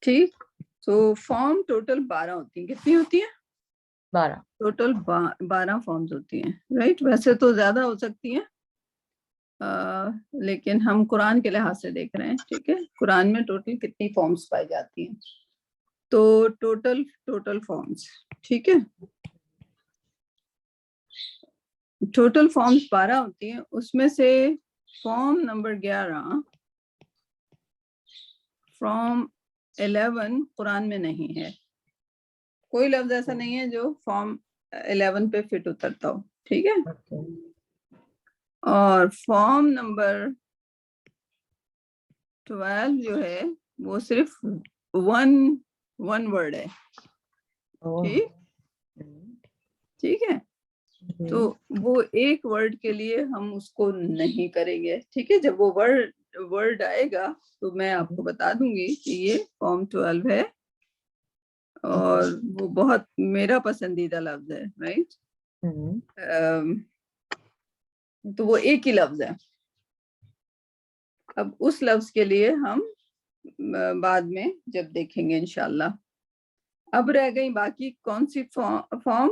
ٹھیک. تو form total 12 ہوتی ہیں. کتنی ہوتی ہیں؟ 12. ٹوٹل 12 فارمز ہوتی ہیں. رائٹ. ویسے تو زیادہ ہو سکتی ہیں لیکن ہم قرآن کے لحاظ سے دیکھ رہے ہیں. ٹھیک ہے. قرآن میں ٹوٹل کتنی فارمز پائی جاتی ہیں؟ تو ٹوٹل فارمز. ٹھیک ہے. ٹوٹل فارمز 12 ہوتی ہیں. اس میں سے فارم نمبر 11 فرام 11 قرآن میں نہیں ہے. کوئی لفظ ایسا نہیں ہے جو فارم 11 پہ فٹ اترتا ہو. ٹھیک ہے. اور فارم نمبر 12 جو ہے وہ صرف ون ورڈ ہے. ٹھیک ہے. تو وہ ایک ورڈ کے لیے ہم اس کو نہیں کریں گے. ٹھیک ہے. جب وہ ورڈ آئے گا تو میں آپ کو بتا دوں گی کہ یہ فارم 12 ہے اور وہ بہت میرا پسندیدہ لفظ ہے. رائٹ. تو وہ ایک ہی لفظ ہے. اب اس لفظ کے لیے ہم بعد میں جب دیکھیں گے انشاءاللہ. اب رہ گئی باقی کون سی فارم؟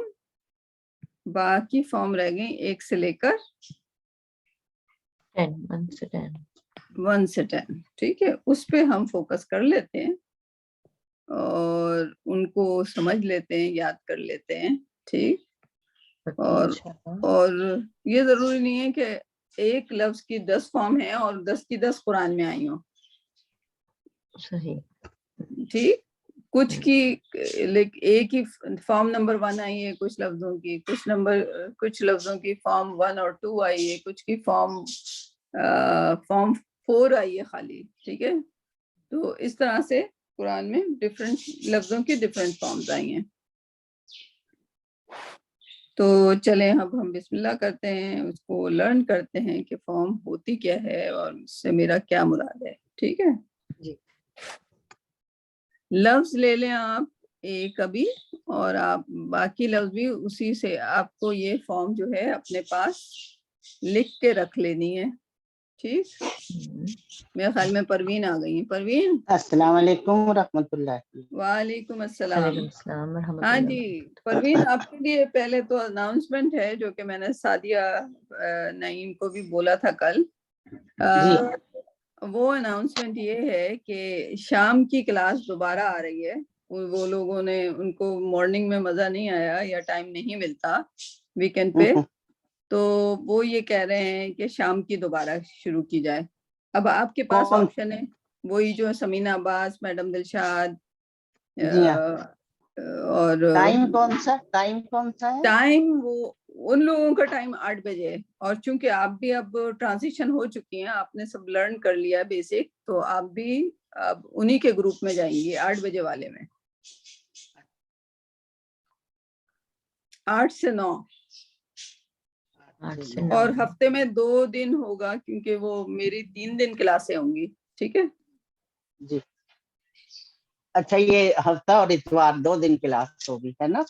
باقی فارم رہ گئی 1 سے لے کر 1 سے 10. ٹھیک ہے. اس پہ ہم فوکس کر لیتے ہیں اور ان کو سمجھ لیتے ہیں, یاد کر لیتے ہیں. ٹھیک. اور یہ ضروری نہیں ہے کہ ایک لفظ کی 10 فارم ہیں اور 10 کی 10 قرآن میں آئی ہوں. صحیح. ٹھیک. کچھ کی ایک ہی فارم نمبر 1 آئی ہے کچھ لفظوں کی, کچھ لفظوں کی فارم 1 اور 2 آئی ہے, کچھ کی فارم 4 آئی ہے خالی. ٹھیک ہے. تو اس طرح سے قرآن میں ڈفرینٹ لفظوں کی ڈفرینٹ فارمز آئی ہیں. تو چلیں اب ہم بسم اللہ کرتے ہیں, اس کو لرن کرتے ہیں کہ فارم ہوتی کیا ہے اور اس سے میرا کیا مراد ہے. ٹھیک ہے. جی. لفظ لے لیں آپ ایک ابھی, اور آپ باقی لفظ بھی اسی سے آپ کو یہ فارم جو ہے اپنے پاس لکھ کے رکھ لینی ہے. ٹھیک. میرے خیال میں پروین آ گئی ہیں. پروین السلام علیکم ورحمۃ اللہ. وعلیکم السلام. وعلیکم السلام ورحمۃ ہاں اللہ. جی پروین, آپ کے لیے پہلے تو اناؤنسمنٹ ہے جو کہ میں نے سعدیہ نعیم کو بھی بولا تھا کل. جی وہ اناؤنسمنٹ یہ ہے کہ شام کی کلاس دوبارہ آ رہی ہے. وہ لوگوں نے, ان کو مارننگ میں مزہ نہیں آیا یا ٹائم نہیں ملتا ویکینڈ پہ, تو وہ یہ کہہ رہے ہیں کہ شام کی دوبارہ شروع کی جائے. اب آپ کے پاس کون؟ آپشن ہے وہی جو سمینہ عباس, میڈم دلشاد, جی ہاں. اور ٹائم کون سا ہے؟ ٹائم وہ ان لوگوں کا ٹائم 8 بجے ہے. اور چونکہ آپ بھی اب ٹرانزیشن ہو چکی ہیں, آپ نے سب لرن کر لیا بیسک, تو آپ بھی اب انہی کے گروپ میں جائیں گی 8 بجے والے میں. 8 سے 9. اور ہفتے میں 2 دن ہوگا کیونکہ وہ میری 3 دن کلاسیں ہوں گی. ٹھیک ہے. جی اچھا, یہ ہفتہ اور اتوار 2 دن کلاس ہوگی ہے نا؟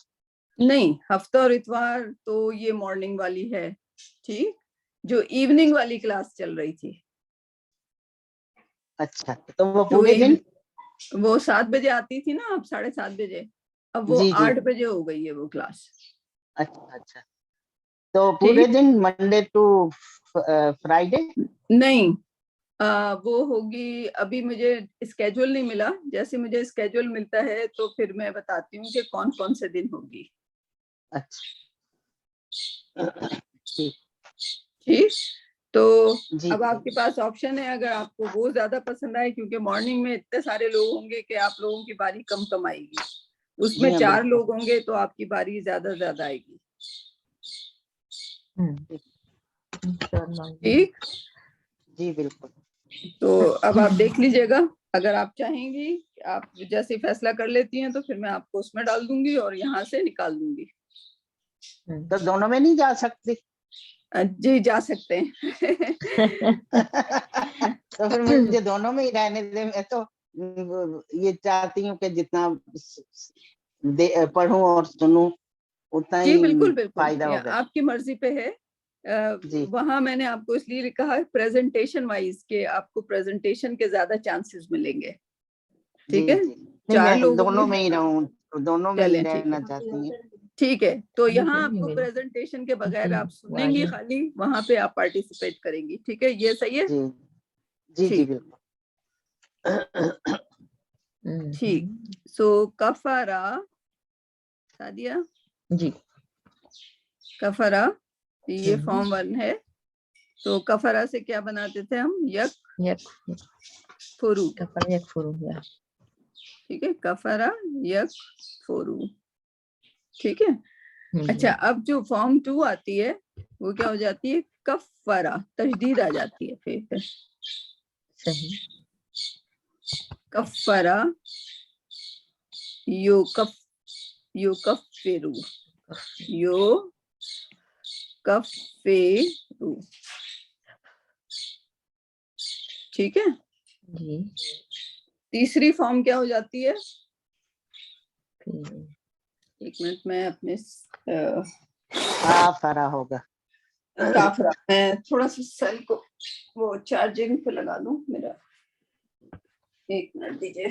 نہیں, ہفتہ اور اتوار تو یہ مارننگ والی ہے. ٹھیک. جو ایوننگ والی کلاس چل رہی تھی. اچھا, تو وہ پورے دن وہ 7 بجے آتی تھی نا, اب 7:30 بجے, اب وہ جی 8 بجے ہو گئی ہے وہ کلاس. اچھا, تو پورے دن منڈے ٹو فرائیڈے؟ نہیں, وہ ہوگی, ابھی مجھے اسکیجول نہیں ملا. جیسے مجھے اسکیجول ملتا ہے تو پھر میں بتاتی ہوں کہ کون کون سے دن ہوگی. اچھا ٹھیک. تو جی. اب آپ کے پاس آپشن ہے, اگر آپ کو وہ زیادہ پسند آئے, کیونکہ مارننگ میں اتنے سارے لوگ ہوں گے کہ آپ لوگوں کی باری کم آئے گی. اس میں جی ہاں 4 بالکل. لوگ ہوں گے تو آپ کی باری زیادہ آئے گی. ٹھیک. جی بالکل. تو اب آپ دیکھ لیجئے گا, اگر آپ چاہیں گی, آپ جیسے فیصلہ کر لیتی ہیں تو پھر میں آپ کو اس میں ڈال دوں گی اور یہاں سے نکال دوں گی. تو دونوں میں نہیں جا سکتی؟ جی جا سکتے ہیں. تو پھر مجھے دونوں میں ہی رہنے دیں. میں تو یہ چاہتی ہوں کہ جتنا پڑھوں اور سنوں اتنا جی ہی بالکل بالکل, فائدہ ہوگا. آپ کی مرضی پہ ہے. جی وہاں میں نے آپ کو اس لیے کہا پریزنٹیشن وائز کہ آپ کو پریزنٹیشن کے زیادہ چانسز ملیں گے. ٹھیک ہے نہیں چار میں لوگوں دونوں میں میں ہی رہوں, دونوں میں ہی چلیں ٹھیک رہنا ہے چاہتی ہیں. ٹھیک ہے. تو ٹھیک یہاں ہے آپ کو میرے پریزنٹیشن کے بغیر جی آپ سنیں گی واضح خالی, وہاں پہ آپ پارٹیسپیٹ کریں گی, ٹھیک ہے, یہ صحیح ہے. جی جی ٹھیک بالکل. ٹھیک. سو کفارا سادیا جی کفرا یہ فارم 1 ہے. تو کفرا سے کیا بناتے تھے ہم, یک فرو, کفر یک فرو یا ٹھیک ہے, کفرا یک فرو, ٹھیک ہے. اچھا اب جو فارم 2 آتی ہے وہ کیا ہو جاتی ہے, کفرا, تشدید آ جاتی ہے پھر صحیح کفرا یو کفرو یو کفرو, ٹھیک ہے. جی تیسری فارم کیا ہو جاتی ہے, پھر ایک منٹ میں اپنے کافرا ہوگا. کافرا, میں تھوڑا سا سیل کو وہ چارجنگ پہ لگا دوں میرا, ایک منٹ دیجیے.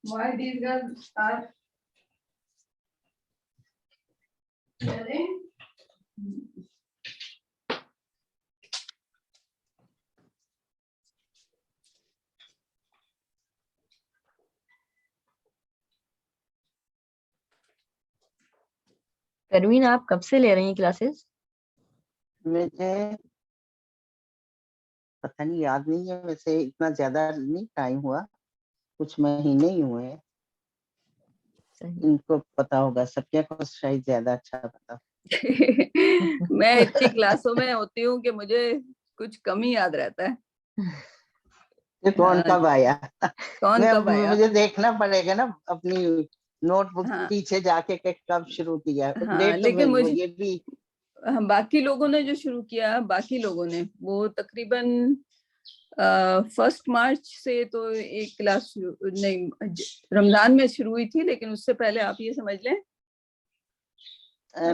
Why these guys are selling? Parveen آپ کب سے لے رہی ہیں کلاسز؟ مجھے پتہ نہیں, یاد نہیں ہے, ویسے اتنا زیادہ نہیں ٹائم ہوا, کچھ مہینے ہی ہوئے ہیں. ان کو پتا ہوگا, سب کو شاید زیادہ اچھا پتا. میں اتنی کلاسوں میں ہوتی ہوں کہ مجھے کچھ کم ہی یاد رہتا ہے. کون کب آیا, کون کب آیا, مجھے دیکھنا پڑے گا نا اپنی نوٹ بک ہاں پیچھے جا کے کہ کب شروع کیا. ہاں, ڈیٹ تو لیکن مجھے یہ بھی باقی لوگوں نے جو شروع کیا, باقی لوگوں نے وہ تقریباً 1 مارچ سے تو ایک کلاس نہیں, رمضان میں شروع ہوئی تھی, لیکن اس سے پہلے آپ یہ سمجھ لیں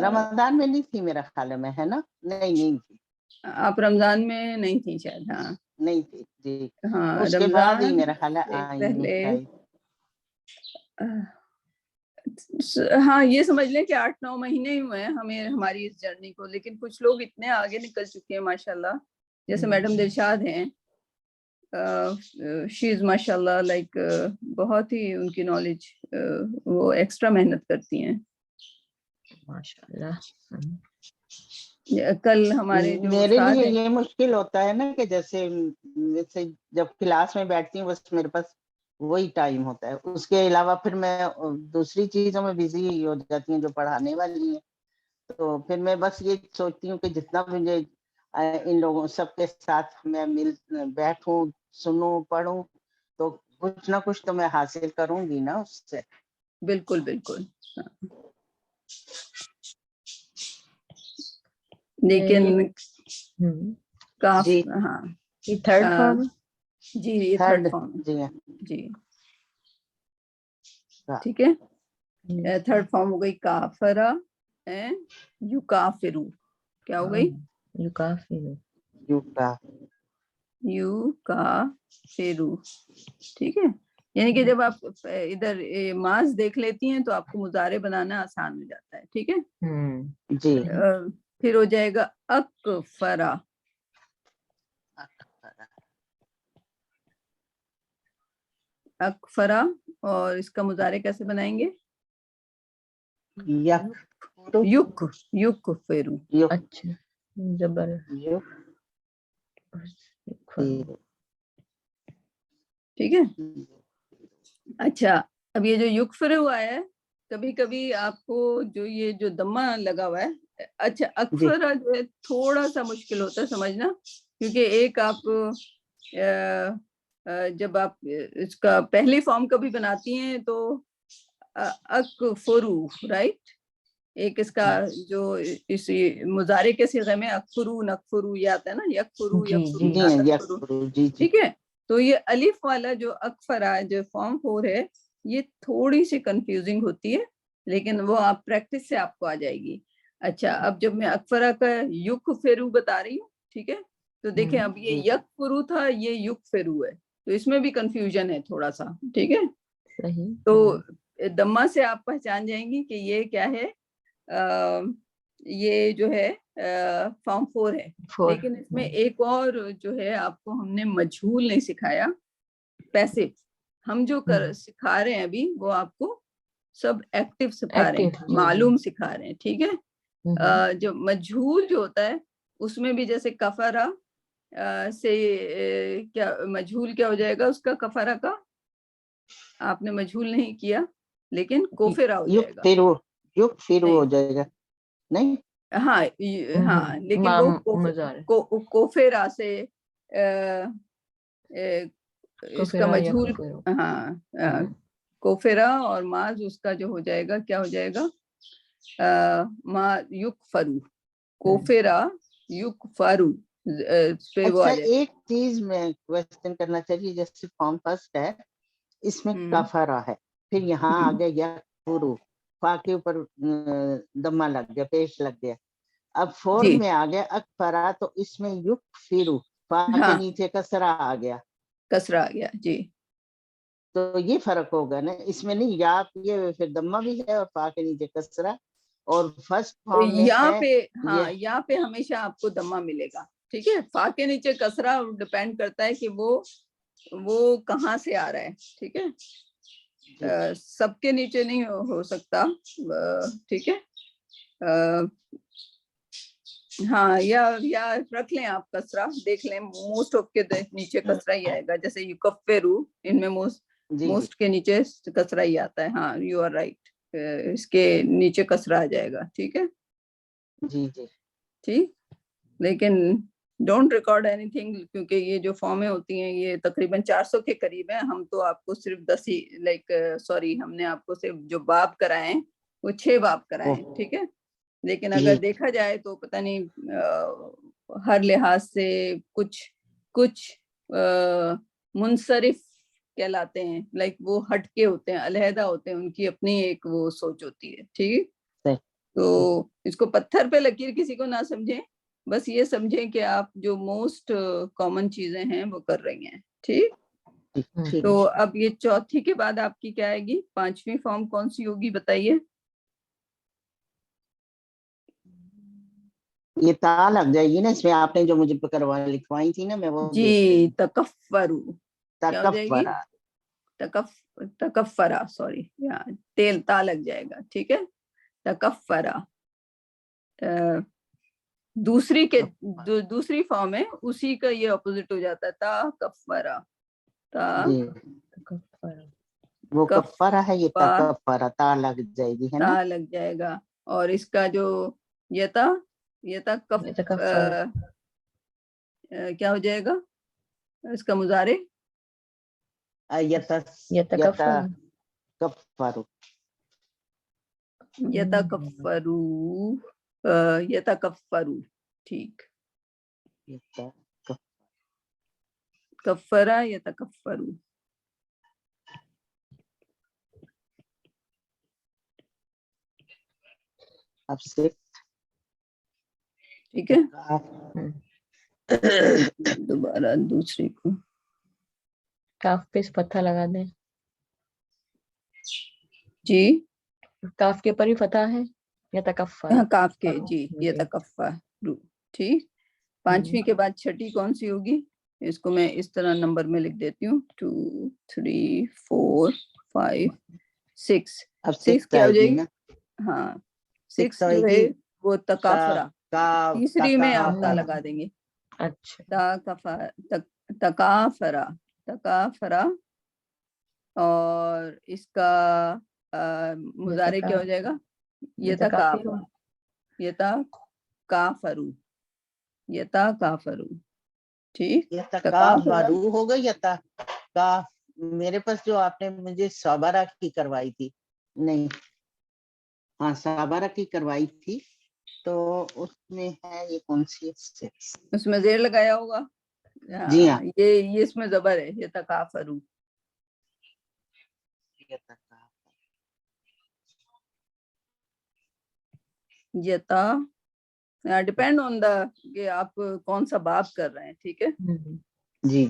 رمضان میں نہیں تھی میرا خیال میں, ہے نا, نہیں تھی, آپ رمضان میں نہیں تھی شاید. ہاں نہیں تھی جی, ہاں اس کے بعد ہی رمضان میرا خیال ہے سے آئی ہیں پہلے, شاید. ہاں یہ سمجھ لیں کہ 8-9 مہینے ہی ہوئے ہیں ہمیں ہماری اس جرنی کو, لیکن کچھ لوگ اتنے آگے نکل چکے ہیں ماشاءاللہ, جیسے میڈم دلشاد ہیں, شی از ماشاء اللہ لائک بہت ہی ان کی نالج, وہ ایکسٹرا محنت کرتی ہیں ماشاءاللہ. کل ہمارے جو میرے استاد لیے ہیں, یہ مشکل ہوتا ہے نا کہ جیسے جب کلاس میں بیٹھتی ہوں بس میرے پاس وہی ٹائم ہوتا ہے, اس کے علاوہ پھر میں دوسری چیزوں میں بزی ہو جاتی ہوں جو پڑھانے والی ہیں. تو پھر میں بس یہ سوچتی ہوں کہ جتنا مجھے ان لوگوں سب کے ساتھ میں بیٹھوں, سنوں, پڑھوں, تو کچھ نہ کچھ تو میں حاصل کروں گی نا اس سے. بالکل بالکل, لیکن جی ہاں یہ تھرڈ فارم جی, یہ تھرڈ, تھرڈ فارم جی جی, ٹھیک ہے. تھرڈ فارم ہو گئی کافرا یکافرو, کیا ہو گئی, یکافرو, ٹھیک ہے. یعنی کہ جب آپ ادھر ماض دیکھ لیتی ہیں تو آپ کو مضارع بنانا آسان ہو جاتا ہے, ٹھیک ہے. جی پھر ہو جائے گا اکفرا, اکفرا, اور اس کا مضارع کیسے بنائیں گے, یک فرو, اچھا زبر ٹھیک ہے. اچھا اب یہ جو یکفر ہوا ہے, کبھی کبھی آپ کو جو یہ جو دمہ لگا ہوا ہے, اچھا اکفرا جو ہے تھوڑا سا مشکل ہوتا ہے سمجھنا, کیونکہ ایک آپ جب آپ اس کا پہلی فارم کبھی بناتی ہیں تو اکفرو, رائٹ, ایک اس کا جو اس مضارع کے صیغے میں اکفرو نکفرو یہ آتا ہے نا, یکفرو یکفرو لا تکفرو, ٹھیک ہے. تو یہ الف والا جو اکفرا جو فارم 4 ہے, یہ تھوڑی سی کنفیوزنگ ہوتی ہے, لیکن وہ آپ پریکٹس سے آپ کو آ جائے گی. اچھا اب جب میں اکفرا کا یک فرو بتا رہی ہوں, ٹھیک ہے, تو دیکھیں اب یہ جی یکفرو تھا, یہ یکفرو ہے, تو اس میں بھی کنفیوژن ہے تھوڑا سا, ٹھیک ہے. صحیح. تو دمہ سے آپ پہچان جائیں گی کہ یہ کیا ہے, یہ جو ہے فارم 4 ہے. لیکن اس میں ایک اور جو ہے آپ کو ہم نے مجہول نہیں سکھایا, پیسو. ہم جو سکھا رہے ہیں ابھی وہ آپ کو سب ایکٹیو سکھا رہے ہیں, معلوم سکھا رہے ہیں, ٹھیک ہے. جو مجہول جو ہوتا ہے اس میں بھی جیسے کفرا سے کیا مجہول کیا ہو جائے گا, اس کا کفرا کا آپ نے مجہول نہیں کیا لیکن کوفرا ہو جائے گا. یق پھر ہو جائے گا نہیں, ہاں ہاں, لیکن وہ کوفرا سے اس کا مجہول, ہاں کوفرا اور ماز اس کا جو ہو جائے گا کیا ہو جائے گا, ما یکفرو, کوفرا یکفرو. اچھا ایک چیز میں کوشچن کرنا چاہیے, جیسے فارم فرسٹ ہے اس میں کفرا ہے, پھر یہاں آگے یکفرو, فا کے اوپر دمہ لگ گیا, پیش لگ گیا. اب 4 میں آ گیا اکفرا, تو اس میں یکفرو, فا کے نیچے کسرا آ گیا, کسرا آ گیا. جی تو یہ فرق ہوگا نا اس میں, نہیں یا یہ پھر دمہ بھی ہے اور فا کے نیچے کسرا, اور فرسٹ فارم میں یہاں ہے پہ, ہاں یہاں پہ ہمیشہ آپ کو دمہ ملے گا, ٹھیک ہے. فا کے نیچے کسرا ڈپینڈ کرتا ہے کہ وہ کہاں سے آ رہا ہے, ٹھیک ہے. سب کے نیچے نہیں ہو سکتا, ٹھیک ہے. ہاں یا رکھ لیں آپ کسرا, دیکھ لیں موسٹ آف کے نیچے کسرا ہی آئے گا, جیسے یکفرو ان میں موسٹ کے نیچے کسرا ہی آتا ہے. ہاں یو آر رائٹ, اس کے نیچے کسرا آ جائے گا, ٹھیک ہے. جی جی ٹھیک, لیکن ڈونٹ ریکارڈ اینی تھنگ, کیونکہ یہ جو فارمیں ہوتی ہیں یہ تقریباً 400 کے قریب ہیں. ہم تو آپ کو صرف 10 ہی ہم نے آپ کو صرف جو باب کرائے ہیں وہ 6 باب کرائے ہیں, ٹھیک ہے. لیکن اگر دیکھا جائے تو پتہ نہیں ہر لحاظ سے کچھ منصرف کہلاتے ہیں, لائک وہ ہٹ کے ہوتے ہیں, علیحدہ ہوتے ہیں, ان کی اپنی ایک وہ سوچ ہوتی ہے, ٹھیک. تو اس کو پتھر پہ لکیر کسی کو نہ سمجھیں, بس یہ سمجھیں کہ آپ جو موسٹ کامن چیزیں ہیں وہ کر رہی ہیں, ٹھیک. تو اب یہ چوتھی کے بعد آپ کی کیا آئے گی, 5ویں فارم کون سی ہوگی بتائیے. یہ تا لگ جائے گی نا اس میں, آپ نے جو مجھے لکھوائی تھی نا, میں وہ جی تکفرو, کیا ہو جائے گی, تکفرا, سوری تیل تا لگ جائے گا, ٹھیک ہے. تکفرا دوسری فارم ہے, اسی کا یہ اپوزٹ ہو جاتا ہے, تا کفرا. وہ کفارہ ہے, یہ تکفرا, تا لگ جائے گی, ہے نا, تا لگ جائے گا. اور اس کا جو یتا کیا ہو جائے گا, اس کا مضارع یتکفرو, ٹھیک. کفرا یتکفرو. اب سے ٹھیک ہے, دوبارہ دوسری کو کاف پہ فتح لگا دیں. جی کاف کے اوپر ہی فتح ہے, یا تکفر, کاف کے, جی یہ تکفرو, ٹھیک. 5ویں کے بعد چھٹی کون سی ہوگی, اس کو میں اس طرح نمبر میں لکھ دیتی ہوں, 2 3 4 5 6. اب 6 کیا ہو جائے گی, ہاں 6 جو ہے وہ تکافرا, تیسری میں آپ تا لگا دیں گے. تکافرا, اور اس کا مضارع کیا ہو جائے گا, یتکافرو, ٹھیک. یتکافرو ہوگا, میرے پاس جو آپ نے مجھے صابرہ کی کروائی تھی, نہیں ہاں صابرہ کی کروائی تھی, تو اس میں ہے یہ کون سی, اس میں زیر لگایا ہوگا. جی ہاں, یہ اس میں زبر ہے, یہ تکافرو. ڈپینڈ آن دا کہ آپ کون سا باب کر رہے ہیں. ٹھیک ہے, جی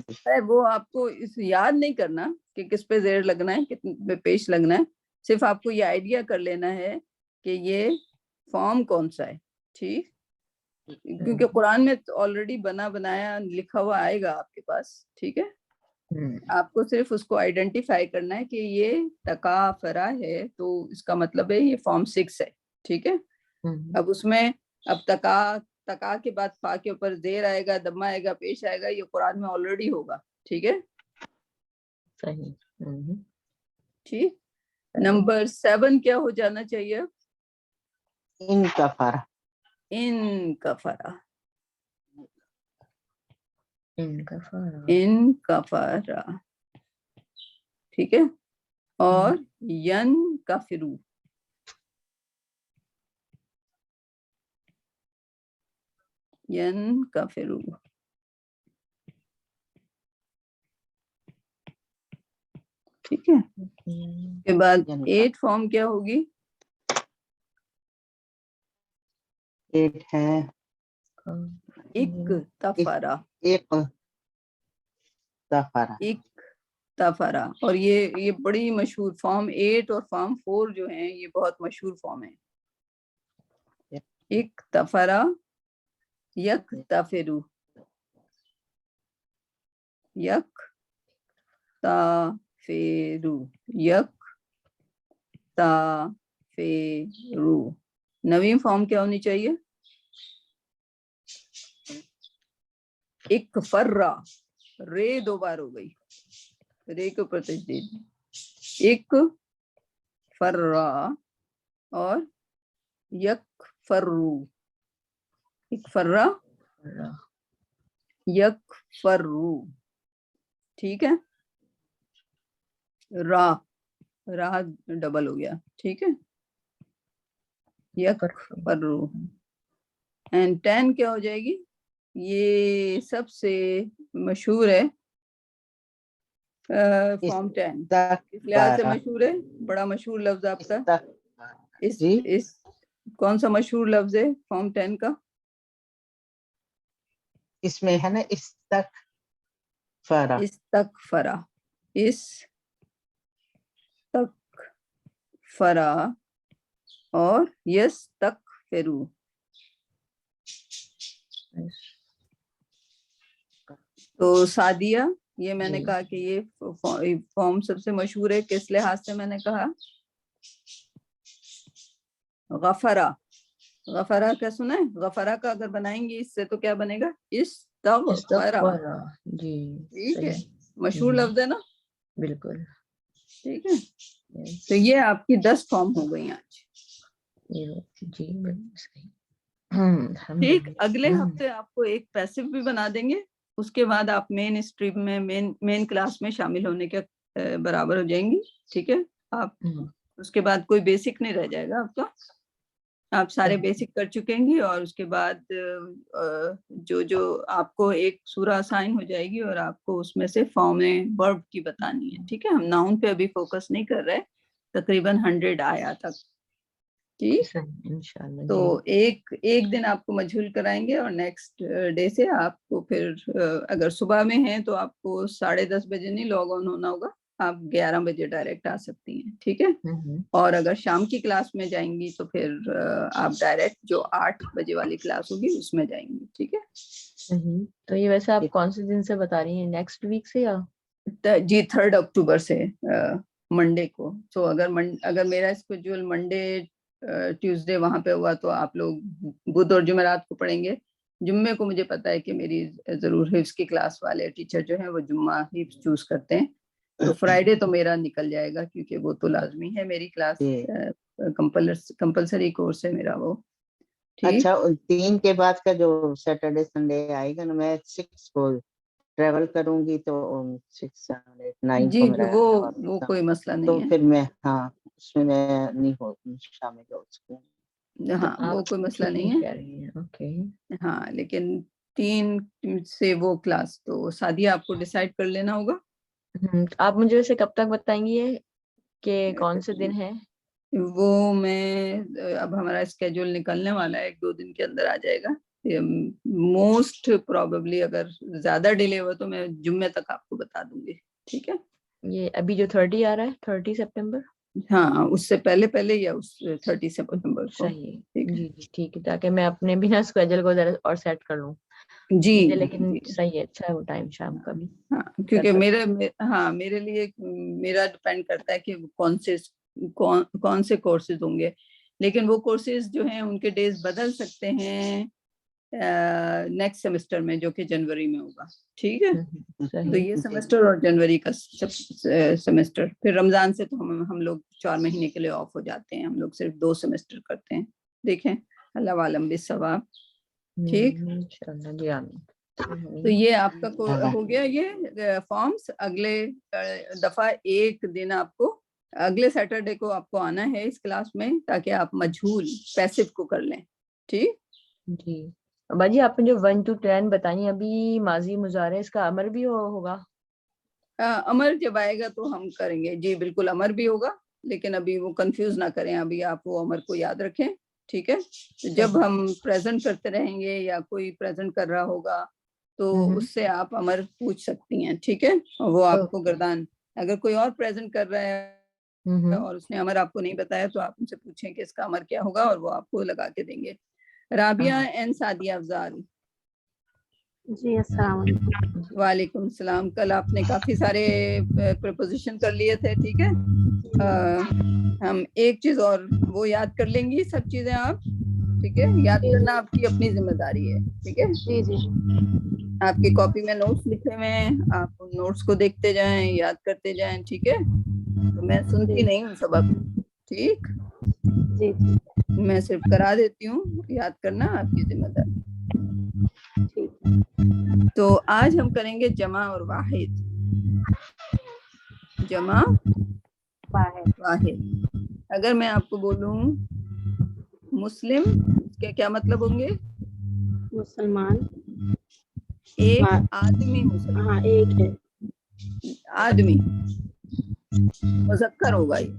وہ آپ کو اس یاد نہیں کرنا کہ کس پہ زیر لگنا ہے, کتنے پہ پیش لگنا ہے. صرف آپ کو یہ آئیڈیا کر لینا ہے کہ یہ فارم کون سا ہے. ٹھیک, کیونکہ قرآن میں آلریڈی بنا بنایا لکھا ہوا آئے گا آپ کے پاس. ٹھیک ہے, آپ کو صرف اس کو آئیڈینٹیفائی کرنا ہے کہ یہ تکافرا ہے تو اس کا مطلب ہے یہ فارم 6 ہے. ٹھیک ہے, اب اس میں اب تکا کے بعد فا کے اوپر زیر آئے گا, دمہ آئے گا, پیش آئے گا, یہ قرآن میں آلریڈی ہوگا. ٹھیک ہے, صحیح. ٹھیک. نمبر 7 کیا ہو جانا چاہیے؟ ان کفر. ان کفرا. ان کفرا. ٹھیک ہے, اور ین کفرو. ین کفرو. ٹھیک ہے, اس کے بعد 8 فارم کیا ہوگی؟ 8 ہے اکتفرا. ایک تفرا. اکتفرا. اور یہ بڑی مشہور فارم 8 اور فارم 4 جو ہیں یہ بہت مشہور فارم ہیں. اکتفرا, یکتفرو, یکتفرو, یکتفرو. نویں فارم کیا ہونی چاہیے؟ اکفرا. رے 2 بار ہو گئی, رے کے اوپر تشدید. اکفرا اور یکفرو. اکفرا, یکفرو. ٹھیک ہے, راہ ڈبل ہو گیا. ٹھیک ہے, یکفرو. اینڈ 10 کیا ہو جائے گی؟ یہ سب سے مشہور ہے فارم 10. اس لحاظ سے مشہور ہے, بڑا مشہور لفظ آپ کا. اس کون سا مشہور لفظ ہے فارم 10 کا؟ اس میں ہے نا استغفرا. استغفرا. استغفرا اور یستغفرو. تو سعدیہ, یہ میں نے کہا کہ یہ فارم سب سے مشہور ہے. کس لحاظ سے میں نے کہا؟ غفرا. غفرا کیا سنا ہے؟ غفرا کا اگر بنائیں گے اس سے تو کیا بنے گا؟ استغفرا. جی ٹھیک ہے, مشہور لفظ ہے نا. بالکل. ٹھیک ہے, تو یہ آپ کی 10 فارم ہو گئی آج. جی صحیح. ٹھیک, اگلے ہفتے آپ کو ایک پیسو بھی بنا دیں گے. اس کے بعد آپ مین اسٹریم میں مین کلاس میں شامل ہونے کے برابر ہو جائیں گی. ٹھیک ہے, آپ اس کے بعد کوئی بیسک نہیں رہ جائے گا آپ کا. آپ سارے بیسک کر چکیں گی, اور اس کے بعد جو آپ کو ایک سورہ اسائن ہو جائے گی اور آپ کو اس میں سے فارم ورب کی بتانی ہے. ٹھیک ہے, ہم ناؤن پہ ابھی فوکس نہیں کر رہے, تقریباً 100 آیا تک. ٹھیک, تو ایک دن آپ کو مجھول کرائیں گے, اور نیکسٹ ڈے سے آپ کو پھر اگر صبح میں ہیں تو آپ کو 10:30 بجے نہیں لاگ آن ہونا ہوگا, آپ 11 بجے ڈائریکٹ آ سکتی ہیں. ٹھیک ہے, اور اگر شام کی کلاس میں جائیں گی تو پھر آپ ڈائریکٹ جو 8 بجے والی کلاس ہوگی اس میں جائیں گی. ٹھیک ہے, تو یہ ویسے آپ کون سے دن سے بتا رہی ہیں, نیکسٹ ویک سے یا؟ جی 3 اکتوبر سے, منڈے کو. تو اگر میرا اسکیڈول منڈے ٹیوزڈے وہاں پہ ہوا تو آپ لوگ بدھ اور جمعرات کو پڑھیں گے. جمعے کو مجھے پتا ہے کہ میری ضرور حفظ کی کلاس والے ٹیچر جو ہیں وہ جمعہ حفظ چوز کرتے ہیں, تو فرائیڈے تو میرا نکل جائے گا کیونکہ وہ تو لازمی ہے, میری کلاس کمپلسری کورس ہے میرا وہ. اچھا, 3 کے بعد کا جو سیٹرڈے سنڈے آئے گا نا, میں 6 کو ٹریول کروں گی تو 6 7 8 9 جی کو میرا وہ کوئی مسئلہ تو نہیں ہے. پھر میں اس میں نہیں ہو شامل ہو سکوں. ہاں وہ کوئی مسئلہ نہیں ہے. ہاں, لیکن 3 سے وہ کلاس تو سعدیہ آپ کو ڈیسائیڈ کر لینا ہوگا. آپ مجھے ویسے کب تک بتائیں گی کہ کون سے دن ہے؟ وہ میں اب ہمارا اسکیجول نکلنے والا ہے، 1-2 دن کے اندر آ جائے گا موسٹ پروبیبلی. اگر زیادہ ڈیلے ہوا تو میں جمعے تک آپ کو بتا دوں گی. ٹھیک ہے، یہ ابھی جو 30 آ رہا ہے 30 سپٹمبر. ہاں اس سے پہلے یا اس 30 سپٹمبر کو. صحیح ہے جی جی ٹھیک ہے، تاکہ میں اپنے بھی نا اسکیجول کو ذرا اور سیٹ کر لوں. جی ٹھیک ہے، لیکن جی صحیح ہے، اچھا ہے وہ ٹائم شام کا بھی. ہاں، کیونکہ میرے لیے میرا ڈپینڈ کرتا ہے کہ کون سے کورسز ہوں گے، لیکن وہ کورسز جو ہیں ان کے ڈیز بدل سکتے ہیں نیکسٹ سیمسٹر میں، جو کہ جنوری میں ہوگا. ٹھیک ہے، تو یہ سیمسٹر اور جنوری کا سیمسٹر، پھر رمضان سے تو ہم لوگ 4 مہینے کے لیے آف ہو جاتے ہیں. ہم لوگ صرف 2 سیمسٹر کرتے ہیں. دیکھیں، اللہ عالم بالثواب. ٹھیک، انشاءاللہ جی آمین. تو یہ آپ کا ہو گیا یہ فارمز. اگلے دفعہ ایک دن آپ کو اگلے سیٹرڈے کو آپ کو آنا ہے اس کلاس میں، تاکہ آپ مجہول پیسو کو کر لیں. ٹھیک جی. باجی آپ نے جو 1 to 10 بتائیں ابھی ماضی مضارع، اس کا امر بھی ہوگا؟ امر جب آئے گا تو ہم کریں گے. جی بالکل امر بھی ہوگا، لیکن ابھی وہ کنفیوز نہ کریں. ابھی آپ وہ امر کو یاد رکھیں. ٹھیک ہے، جب ہم پریزنٹ کرتے رہیں گے یا کوئی پریزنٹ کر رہا ہوگا تو اس سے آپ امر پوچھ سکتی ہیں. ٹھیک ہے، وہ آپ کو گردان، اگر کوئی اور پریزنٹ کر رہا ہے اور اس نے امر آپ کو نہیں بتایا تو آپ ان سے پوچھیں کہ اس کا امر کیا ہوگا، اور وہ آپ کو لگا کے دیں گے. رابعہ اینڈ سعدیہ افضال. جی السلام علیکم. وعلیکم السلام. کل آپ نے کافی سارے پریپوزیشن کر لیے تھے. ٹھیک ہے، ہم ایک چیز اور وہ یاد کر لیں گی، سب چیزیں آپ. ٹھیک ہے، یاد کرنا آپ کی اپنی ذمہ داری ہے. ٹھیک ہے جی جی آپ کی کاپی میں نوٹس لکھے ہوئے ہیں، آپ نوٹس کو دیکھتے جائیں، یاد کرتے جائیں. ٹھیک ہے، تو میں سنتی نہیں ہوں سبق. ٹھیک، جی میں صرف کرا دیتی ہوں، یاد کرنا آپ کی ذمہ داری. ٹھیک. تو آج ہم کریں گے جمع اور واحد. جمع واحد. اگر میں آپ کو بولوں مسلم کے کیا مطلب ہوں گے؟ مسلمان. ایک آدمی مسلمان. ہاں ایک ہے. آدمی مذکر ہوگا یہ.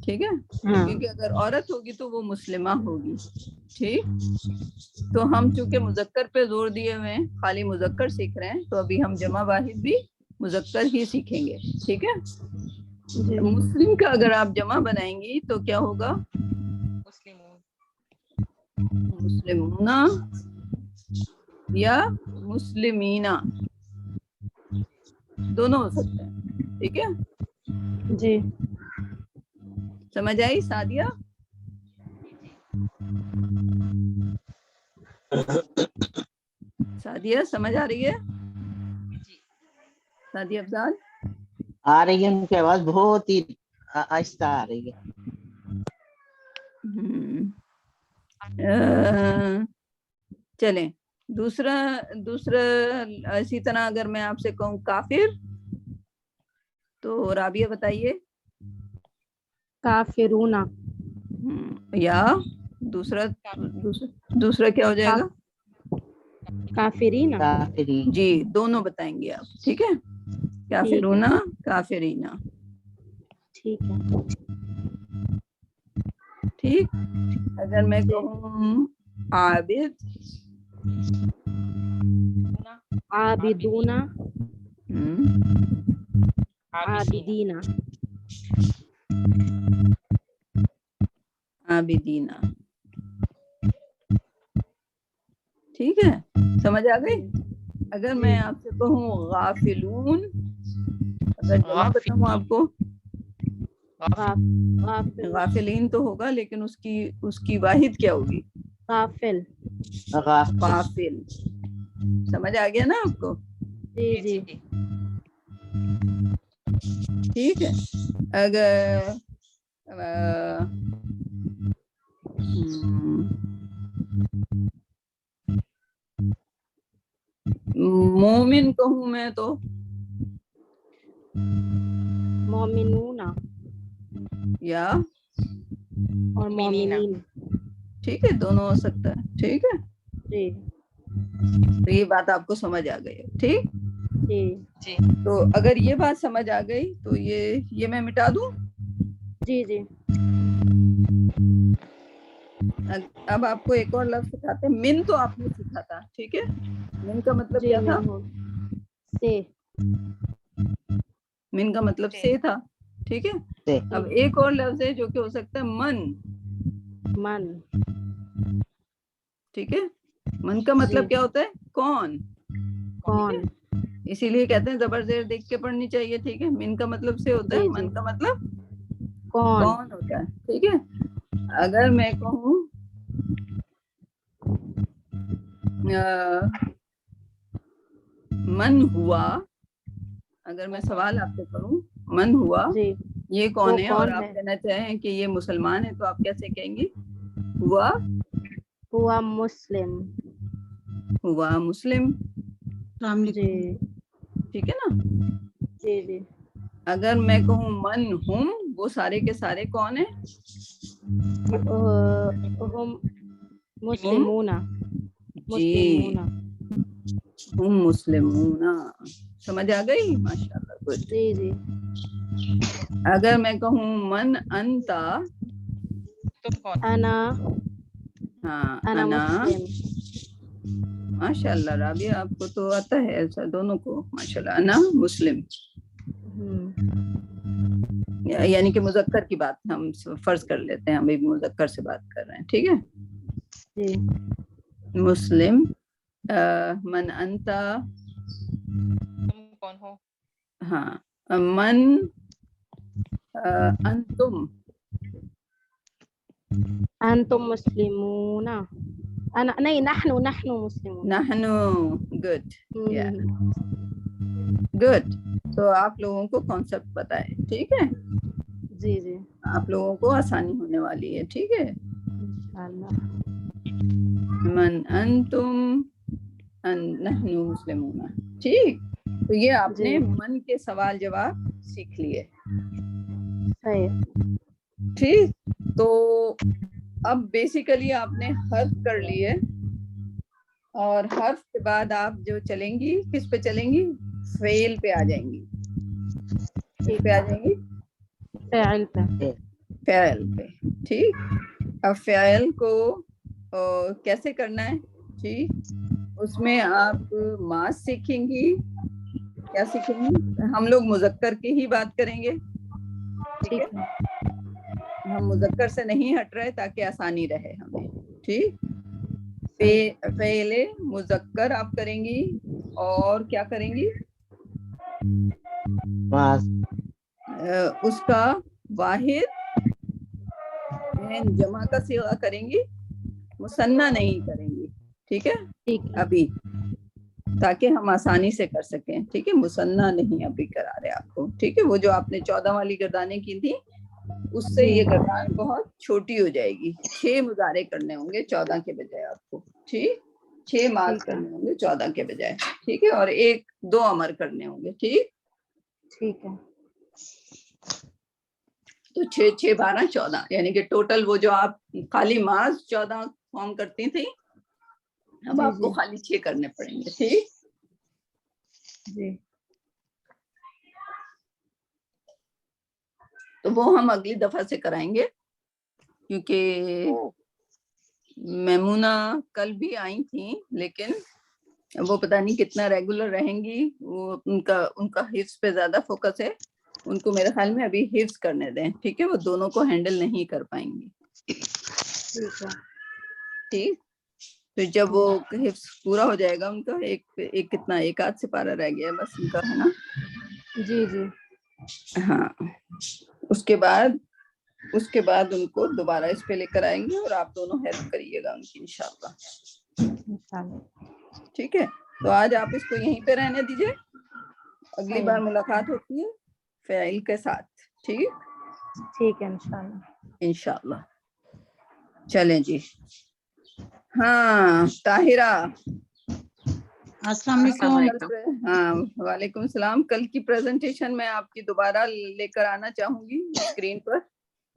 ٹھیک ہے، ہاں کیونکہ اگر عورت ہوگی تو وہ مسلمہ ہوگی. ٹھیک، تو ہم چونکہ مذکر پہ زور دیے ہوئے ہیں، خالی مذکر سیکھ رہے ہیں، تو ابھی ہم جمع واحد بھی مذکر ہی سیکھیں گے. ٹھیک ہے، جی مسلم کا اگر آپ جمع بنائیں گی تو کیا ہوگا؟ مسلمون یا مسلمینہ، دونوں ہو سکتے ہیں. ٹھیک ہے، جی سمجھ آئی سعدیہ؟ سعدیہ سمجھ آ رہی ہے؟ سعدیہ افضال آ رہی ہے، ان کی آواز بہت ہی آہستہ آ رہی ہے. چلیں دوسرا اسی طرح اگر میں آپ سے کہوں کافر تو رابعہ بتائیے. کافرون. یا دوسرا کیا ہو جائے گا؟ کافرین. کافری. جی دونوں بتائیں گے آپ. ٹھیک ہے، کافرون کافرینا. ٹھیک ہے. ٹھیک، اگر میں کہوں عابد، عابدون. عابدین. عابدینا. ٹھیک ہے، سمجھ آ گئی؟ اگر میں آپ سے کہوں غافلون، اگر جمع بتاؤں آپ کو، غافلین تو ہوگا لیکن اس کی واحد کیا ہوگی؟ غافل. غافل. سمجھ آ گیا نا آپ کو؟ جی جی ٹھیک ہے، اگر مومن کہوں میں تو مومنون یا اور مومنین. ٹھیک ہے، دونوں ہو سکتا ہے. ٹھیک ہے، جی تو یہ بات آپ کو سمجھ آ گئی. ٹھیک، جی تو اگر یہ بات سمجھ آ گئی تو یہ میں مٹا دوں. جی جی اب آپ کو ایک اور لفظ سکھاتے ہیں. من تو آپ نے سیکھا تھا, ٹھیک ہے. من کا مطلب جی کیا تھا؟ سے. من کا مطلب سے تھا, ٹھیک ہے. سے. اب ایک اور لفظ ہے جو کہ ہو سکتا ہے من, من. ٹھیک ہے. من کا مطلب کیا ہوتا ہے؟ کون. کون. اسی لیے کہتے ہیں زبر زیر دیکھ کے پڑھنی چاہیے, ٹھیک ہے. من کا مطلب سے ہوتا ہے, جی من کا مطلب کون. کون ہوتا ہے, ٹھیک ہے. اگر میں کہوں من ہوا, اگر میں سوال آپ سے کروں من ہوا جی یہ کون وہ ہے, اور کون آپ ہے؟ کہنا چاہیں کہ یہ مسلمان ہے, تو آپ کیسے کہیں گے؟ ہوا ہوا مسلم. ہوا مسلم, جی ٹھیک ہے نا. جی جی. اگر میں کہوں من ہم, وہ سارے کے سارے کون ہیں؟ ہم مسلمون. جی مسلمون. ہم مسلمون. سمجھ آ گئی؟ ماشاء اللہ, گڈ. جی جی. اگر میں کہوں من انتا, انا. ہاں انا انا, مسلم. ماشاء اللہ رابعہ آپ کو تو آتا ہے ایسا, دونوں کو ماشاء اللہ. انا مسلم, یعنی کہ مذکر کی بات ہم فرض کر لیتے ہیں, ہم ایک مذکر سے بات کر رہے ہیں, ٹھیک ہے. جی مسلم. من انتا, تم کون ہو؟ ہاں. من انتم, انتم مسلمون. انا نہیں, نحن مسلمون. نحنو. گڈ, یا گڈ. تو آپ لوگوں کو کانسیپٹ پتہ ہے, ٹھیک ہے. جی جی آپ لوگوں کو آسانی ہونے والی ہے, ٹھیک ہے. انشاءاللہ. من انتم نحن مسلمون, ٹھیک. تو یہ آپ جی نے من کے سوال جواب سیکھ لیے, صحیح. ٹھیک. تو اب بیسیکلی آپ نے حرف کر لیے, اور حرف کے بعد آپ جو چلیں گی کس پہ چلیں گی؟ فعل پہ آ جائیں گی. کس پہ آ جائیں گی؟ فعل پہ. فعل پہ, ٹھیک. اب فعل کو کیسے کرنا ہے, جی اس میں آپ ماس سیکھیں گی. کیا سیکھیں گی؟ ہم لوگ مذکر کی ہی بات کریں گے, ٹھیک ہے. ٹھیک ہے. ہم مذکر سے نہیں ہٹ رہے تاکہ آسانی رہے ہمیں, ٹھیک. صحیح. فعل مذکر آپ کریں گی, اور کیا کریں گی؟ ماس. اس کا واحد جمع کا صیغہ کریں گی, مثنیٰ نہیں کریں گی, ٹھیک ہے. ٹھیک ہے. ابھی تاکہ ہم آسانی سے کر سکیں, ٹھیک ہے. مثنیٰ نہیں ابھی کرا رہے آپ کو, ٹھیک ہے. وہ جو آپ نے 14 والی گردانیں کی تھی اس سے جی یہ گردان بہت چھوٹی ہو جائے گی. 6 مضارع کرنے ہوں گے 14 کے بجائے آپ کو, ٹھیک. 6 ماض ٹھیک ہے. کرنے ہوں گے 14 کے بجائے, ٹھیک ہے. اور 1-2 امر کرنے ہوں گے, ٹھیک. ٹھیک ہے. تو 6-6-12-14 یعنی کہ ٹوٹل وہ جو آپ خالی ماض 14 فارم کرتی تھی, اب جی آپ کو جی خالی 6 کرنے پڑیں گے, ٹھیک. جی. تو وہ ہم اگلی دفعہ سے کرائیں گے, کیونکہ میمونہ کل بھی آئی تھیں لیکن وہ پتہ نہیں کتنا ریگولر رہیں گی. وہ ان کا حفظ پہ زیادہ فوکس ہے, ان کو میرے خیال میں ابھی حفظ کرنے دیں, ٹھیک ہے. وہ دونوں کو ہینڈل نہیں کر پائیں گی, ٹھیک ہے. ٹھیک. تو جب وہ حفظ پورا ہو جائے گا ان کا, ایک کتنا 1 آدھ سپارہ رہ گیا بس ان کا, ہے نا. جی جی. ہاں, اس کے بعد ان کو دوبارہ اس پہ لے کر آئیں گے, اور آپ دونوں ہیلپ کریے گا ان کی انشاءاللہ, انشاءاللہ. ٹھیک ہے. تو آج آپ اس کو یہیں پہ رہنے دیجئے, اگلی صحیح. بار ملاقات ہوتی ہے فعل کے ساتھ, ٹھیک. ٹھیک ہے انشاءاللہ. انشاءاللہ. چلیں جی. ہاں طاہرہ, السلام علیکم. ہاں وعلیکم السلام. کل کی پریزنٹیشن میں آپ کی دوبارہ لے کر آنا چاہوں گی اسکرین پر,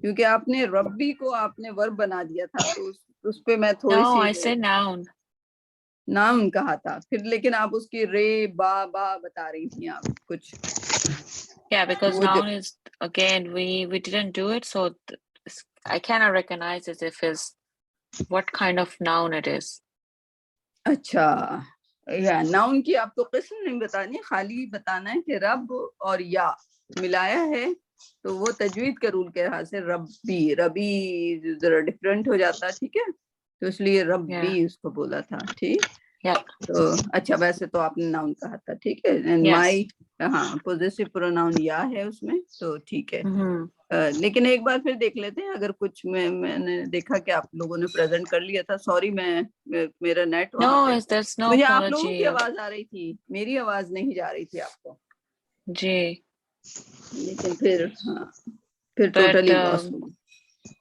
کیونکہ آپ نے ربی کو آپ نے ورب بنا دیا تھا, تو اس پہ میں تھوڑی No, I C said noun. نام کہا تھا پھر, لیکن آپ اس کی رے با بتا رہی تھیں آپ کچھ. Yeah, because وہ جو noun is, again, we didn't do it, so I cannot recognize it if it's what kind of noun it is. اچھا یا ناؤن کی آپ کو قسم نہیں بتانی، خالی بتانا ہے کہ رب اور یا ملایا ہے تو وہ تجوید کے رول کے لحاظ سے ربی، ربی ذرا ڈفرینٹ ہو جاتا، ٹھیک ہے، تو اس لیے ربی اس کو بولا تھا، ٹھیک. Yeah. تو اچھا ویسے تو آپ نے ناؤن کہا تھا، ٹھیک ہے. Yes. مائی ہاں پوزیسو پروناؤن یا ہے اس میں، تو ٹھیک ہے. Mhm. لیکن ایک بار پھر دیکھ لیتے ہیں، اگر کچھ میں نے دیکھا کہ آپ لوگوں نے پریزنٹ کر لیا تھا، سوری میرا نیٹ No, وہاں پہ there's no مجھے آپ لوگوں کی apology. آواز آ رہی تھی، میری آواز نہیں جا رہی تھی آپ کو، جی. لیکن پھر ہاں پھر But ٹوٹلی لاس ہو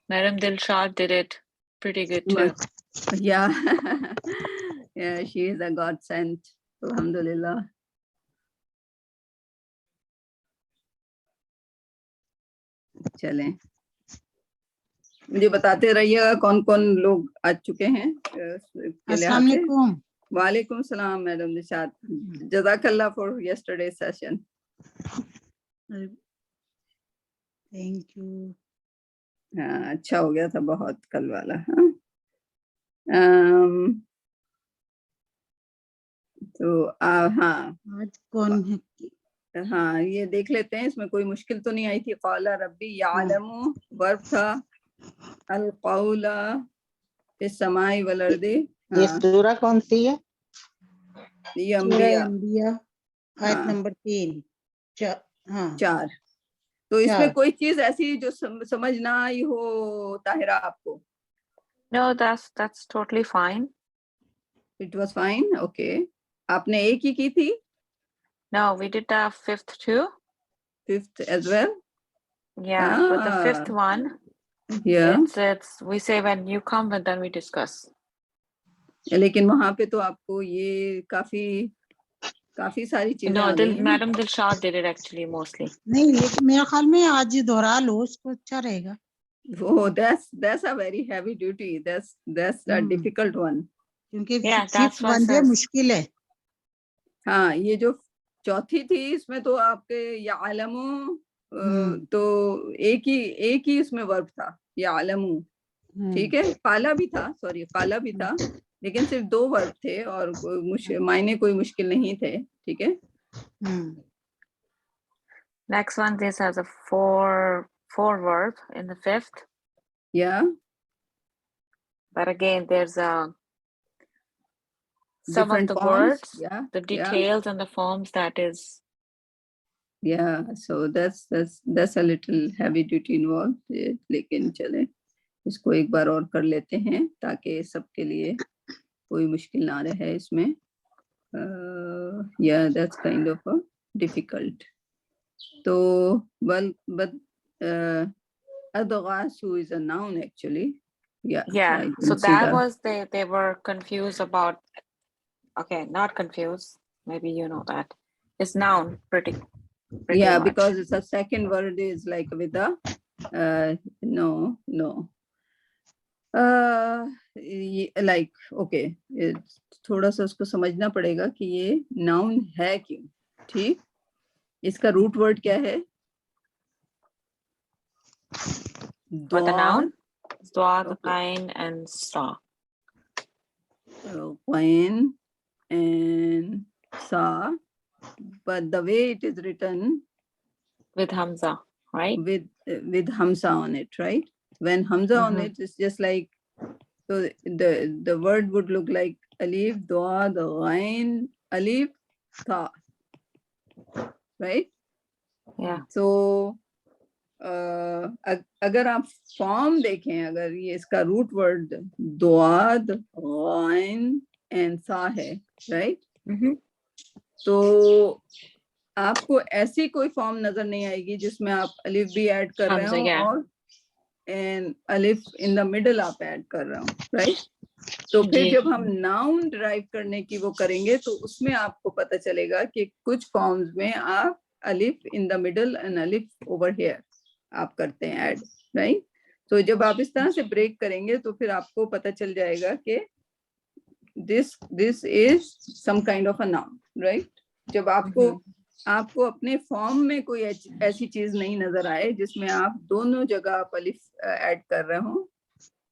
Madam Dilshad did it pretty good too. یا شی از اے گاڈ سینٹ الحمدللہ. چلیں مجھے بتاتے رہیے گا کون کون لوگ آ چکے ہیں. السلام علیکم. وعلیکم السلام میڈم نشاد، جزاک اللہ for yesterday session. Thank you. ہاں اچھا ہو گیا تھا بہت کل والا. ہاں تو ہاں آج کون ہے؟ ہاں یہ دیکھ لیتے ہیں اس میں کوئی مشکل تو نہیں آئی تھی. قال ربی یعلم ورب تھا، القول فی السماء والارض. یہ سورہ کون سی ہے؟ یہ سورہ انبیاء انبیاء آیت ہاں نمبر 3. ہاں 4. تو اس میں 4. کوئی چیز ایسی جو سمجھ نہ آئی ہو طاہرہ آپ کو؟ No, that's totally fine. It was fine. Okay. آپ نے ایک ہی کی تھی؟ No, we did the 5th too. 5th as well? Yeah, but the 5th one, Yeah. it's we say when you come and then we discuss. لیکن وہاں پہ تو آپ کو یہ کافی ساری چیزیں No, آ گئی ہیں. Madam Dilshad did it actually mostly. نہیں لیکن میرے خیال میں آج دہرا لو اس کو، اچھا رہے گا. Oh, that's a very heavy duty. That's a difficult one. کیونکہ Yeah, fifth that's what one جو says. مشکل ہے. ہاں یہ جو چوتھی تھی اس میں تو آپ کے یعلم تو ایک ہی اس میں ورب تھا یعلم، ٹھیک ہے. قالا بھی تھا، سوری قالا بھی تھا، لیکن صرف 2 ورب تھے اور معنی کوئی مشکل نہیں تھے، ٹھیک ہے. Next one, this has a four verb in the 5th. Yeah. But again, there's some Different of the forms. words, Yeah. the details and the forms that is. Yeah. So that's a little heavy duty involved. لیکن چلیں اس کو ایک بار اور کر لیتے ہیں تاکہ سب کے لیے کوئی مشکل نہ رہے اس میں. Yeah, that's kind of a difficult. تو but adghasu is a noun actually. Yeah. Yeah. I So can see that was they were confused about. Okay, not confused. Maybe you know that. It's noun pretty yeah, much. because it's a second word is like with a no. Like okay, تھوڑا سا اس کو سمجھنا پڑے گا کہ یہ noun ہے کیوں. ٹھیک، اس کا روٹ ورڈ کیا ہے؟ What the noun? Dwad, Okay. Ain, and Sa. Qain and Sa, but the way it is written With Hamza, right? with Hamza on it, right? When Hamza on it, it's just like, so the word would look like alif, dad, ghain, alif, tha, right? Yeah. So اگر آپ form دیکھیں، اگر یہ اس کا root word دواد غائن and سا ہے، right? تو آپ کو ایسی کوئی فارم نظر نہیں آئے گی جس میں آپ الف بھی ایڈ کر رہے ہوں اور الف ان دا مڈل آپ ایڈ کر رہے ہوں، رائٹ؟ تو پھر جب ہم ناؤن ڈرائیو کرنے کی وہ کریں گے تو اس میں آپ کو پتہ چلے گا کہ کچھ فارمز میں آپ الف ان دا مڈل اینڈ الف اوور ہیئر آپ کرتے ہیں ایڈ، رائٹ؟ تو جب آپ اس طرح سے بریک کریں گے تو پھر آپ کو پتہ چل جائے گا کہ this is some kind of a noun, right? جب آپ کو اپنے فارم میں کوئی ایسی چیز نہیں نظر آئے جس میں آپ دونوں جگہ آپ الف ایڈ کر رہے ہوں،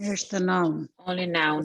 It's the noun. Only noun.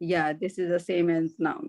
Yeah, this is the same as noun,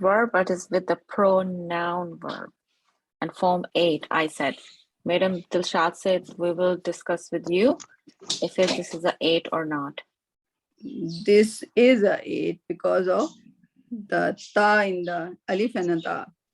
verb, but it's with the pronoun verb. And form 8, I said. Madam Dilshad said we will discuss with you if this is a 8 or not. This is a 8 because of the ta in the alif and the ta,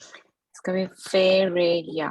It's going to be fereya.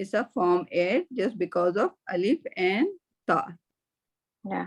is a form 8 just because of alif and ta. Yeah.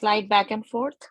slide back and forth.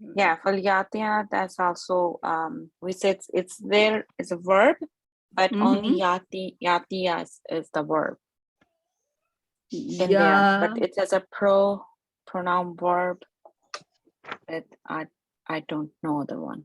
Yeah, falyatina, that's also we said it's there is a verb, but only yati is the verb in there, but it has a pronoun verb, but I don't know the one.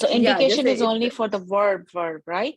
So indication is only for the verb, right?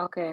Okay.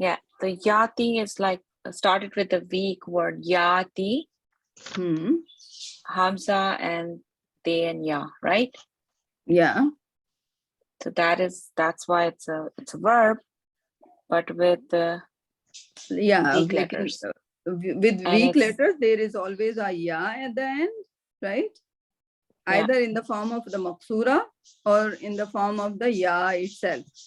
yeah, the yati is like started with the weak word yati, hamza and they and ya, right? Yeah. So that's why it's a verb, but with the weak letters. With weak letters there is always a ya at the end, right? Either in the form of the maksura or in the form of the ya itself.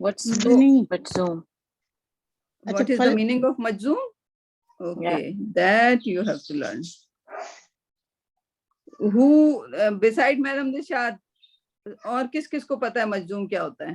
What's majzoom? What is the meaning of majzoom? Okay, that you have to learn. who beside Madam Dishad, اور کس کس کو پتا ہے مجزوم کیا ہوتا ہے؟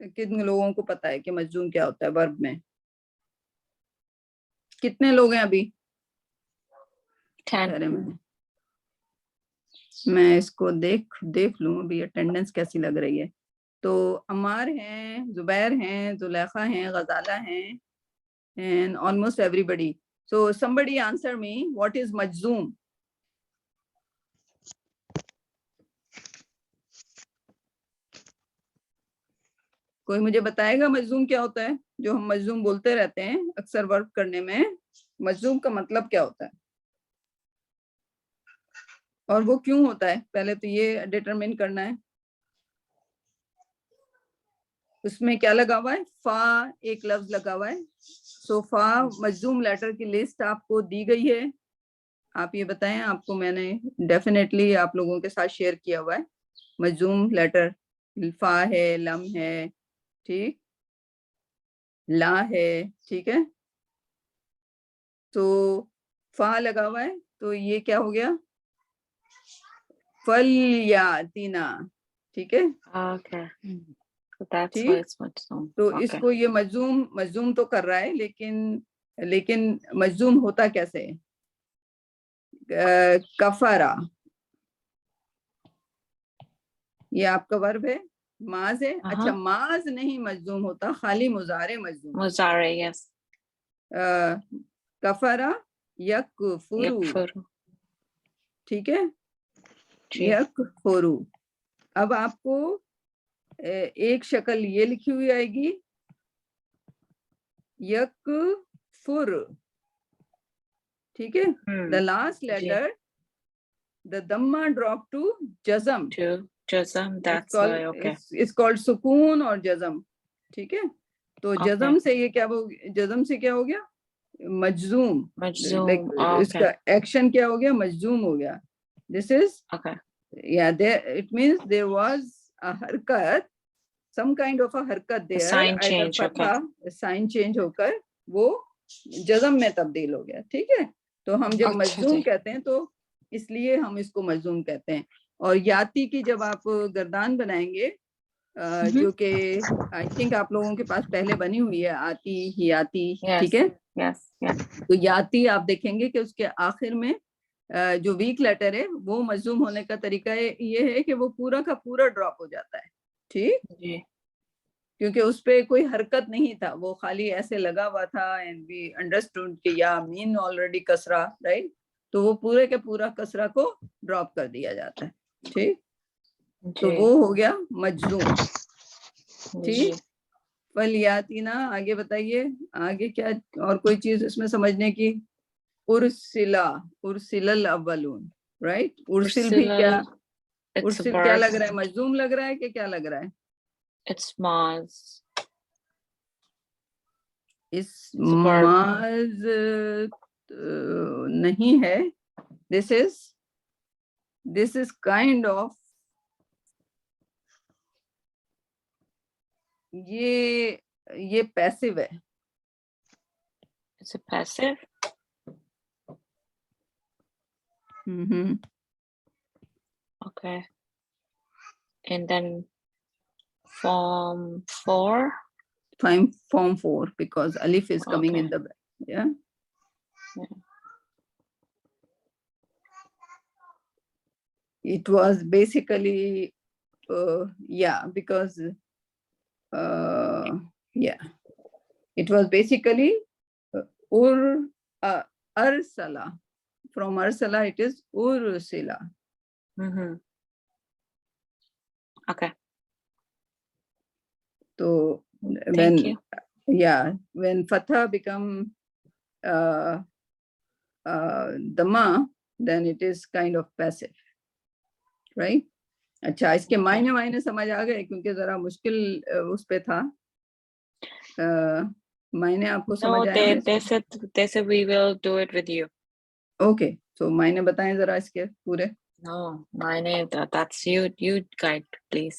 کتنے لوگوں کو پتا ہے کہ مجزوم کیا ہوتا ہے ورب میں؟ کتنے لوگ ہیں ابھی؟ 10. میں اس کو دیکھ لوں ابھی اٹینڈنس کیسی لگ رہی ہے. تو عمار ہیں، زبیر ہیں، زلیخا ہیں، غزالہ ہیں، and almost everybody. So somebody answer me, what is majzoom? کوئی مجھے بتائے گا مجزوم کیا ہوتا ہے؟ جو ہم مجزوم بولتے رہتے ہیں اکثر ورک کرنے میں، مجزوم کا مطلب کیا ہوتا ہے اور وہ کیوں ہوتا ہے؟ پہلے تو یہ ڈیٹرمن کرنا ہے. اس میں کیا لگا ہوا ہے؟ فا ایک لفظ لگا ہوا ہے. سو فا مجزوم لیٹر کی لسٹ آپ کو دی گئی ہے. آپ یہ بتائیں، آپ کو میں نے ڈیفینیٹلی آپ لوگوں کے ساتھ شیئر کیا ہوا ہے مجزوم لیٹر. فا ہے، لم ہے، ٹھیک، لا ہے، ٹھیک ہے. تو فا لگا ہوا ہے تو یہ کیا ہو گیا؟ فلیاتینا، ٹھیک ہے. Okay. So that's ٹھیک. why it's majzoom. تو Okay. اس کو یہ مجزوم تو کر رہا ہے، لیکن مجزوم ہوتا کیسے؟ کفرا، یہ آپ کا ورب ہے، ماض ہے. اچھا ماض نہیں مجزوم ہوتا، خالی مضارع مجزوم. Muzare, yes. کفرا یکفرو، Yakfuru. ٹھیک ہے. جی. یکفرو. اب آپ کو ایک شکل یہ لکھی ہوئی آئے گی، یکفر، ٹھیک ہے. The last letter the dhamma drop to jazm. To jazm, that's why, okay. It's called سکون اور جزم، ٹھیک ہے. تو جزم سے یہ کیا ہو، جزم سے کیا ہو گیا؟ مجزوم. Majzoom, اس کا ایکشن کیا ہو گیا؟ مجزوم ہو گیا. This is okay. yeah, it means there was a حرکت، some kind of a حرکت there. sign change, okay. sign change ہو کر وہ جزم میں تبدیل ہو گیا، ٹھیک ہے. تو ہم جب مجزوم کہتے ہیں تو اس لیے ہم اس کو مجزوم کہتے ہیں. اور یاتی کی جب آپ گردان بنائیں گے، جو کہ آئی تھنک آپ لوگوں کے پاس پہلے بنی ہوئی ہے، آتی یاتی، ٹھیک ہے. تو یاتی آپ دیکھیں گے کہ اس کے آخر میں جو ویک لیٹر ہے وہ مجزوم ہونے کا طریقہ یہ ہے کہ وہ پورا کا پورا ڈراپ ہو جاتا ہے، ٹھیک، کیونکہ اس پہ کوئی حرکت نہیں تھا، وہ خالی ایسے لگا ہوا تھا. اینڈ وی انڈرسٹوڈ کہ یا مین آلریڈی کسرا، رائٹ. تو وہ پورے کے پورا کسرا کو ڈراپ کر دیا جاتا ہے، ٹھیک. تو وہ ہو گیا مجزوم، ٹھیک. فلیاتینا، آگے بتائیے آگے کیا اور کوئی چیز اس میں سمجھنے کی؟ ارسلا، ارسل الاولون، رائٹ. ارسل بھی کیا، ارسل کیا لگ رہا ہے؟ مجزوم لگ رہا ہے کہ کیا لگ رہا ہے؟ It's Maz. اس ماز نہیں ہے. this is kind of یہ پیسو ہے. It's a passive. Okay. And then form 4. Form 4 because alif is coming in the back. Yeah. It was basically because it was basically arsala. From arsala it is ursila. Okay. So Thank you. when fatha become dhamma, then it is kind of passive, right. اچھا، اس کے معنی سمجھ آ گئے؟ کیونکہ ذرا مشکل اس پہ تھا. معنی آپ کو سمجھ آئے؟ They said we will do it with you. Okay, تو معنی بتائیں ذرا اس کے پورے. No, mine, that's you guide, please.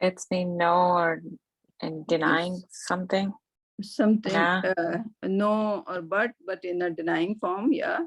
It's mean no or and denying something. Something, Nah. no or but in a denying form. Yeah,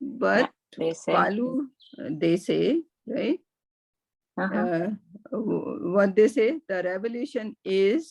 but yeah, they say. qalu, they say, right? Uh-huh. What they say, the revelation is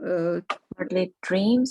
Partly dreams.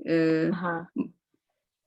Uh-huh.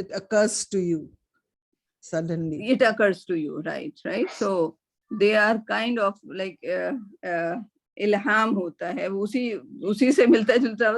it occurs to you suddenly. It occurs to you, right? So they are kind of like ilham hota hai, usi se milta julta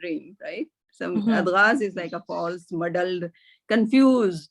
dream, right? Some adghas is like a false, muddled, confused.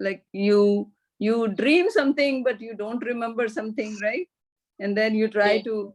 like you dream something but you don't remember something, right? And then you try to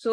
so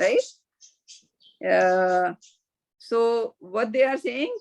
right? So what they are saying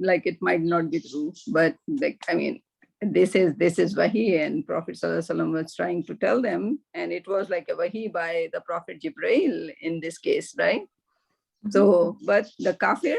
like it might not be true, but like I mean this is wahi, and Prophet Sallallahu Alaihi Wasallam was trying to tell them, and it was like a wahi by the Prophet Jibreel in this case, right? So but the kafir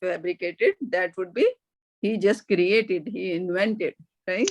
fabricated, that would be he just created, he invented, right?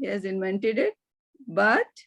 he has invented it, but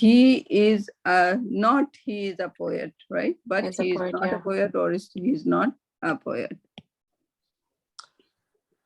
he is not, he is a poet, right? But he is not a poet, or he is not a poet.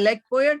like poet,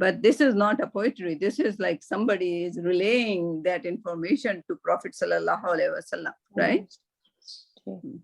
But this is not a poetry. This is like somebody is relaying that information to Prophet Sallallahu Alaihi Wasallam, right?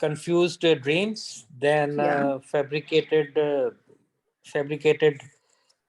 confused dreams, then fabricated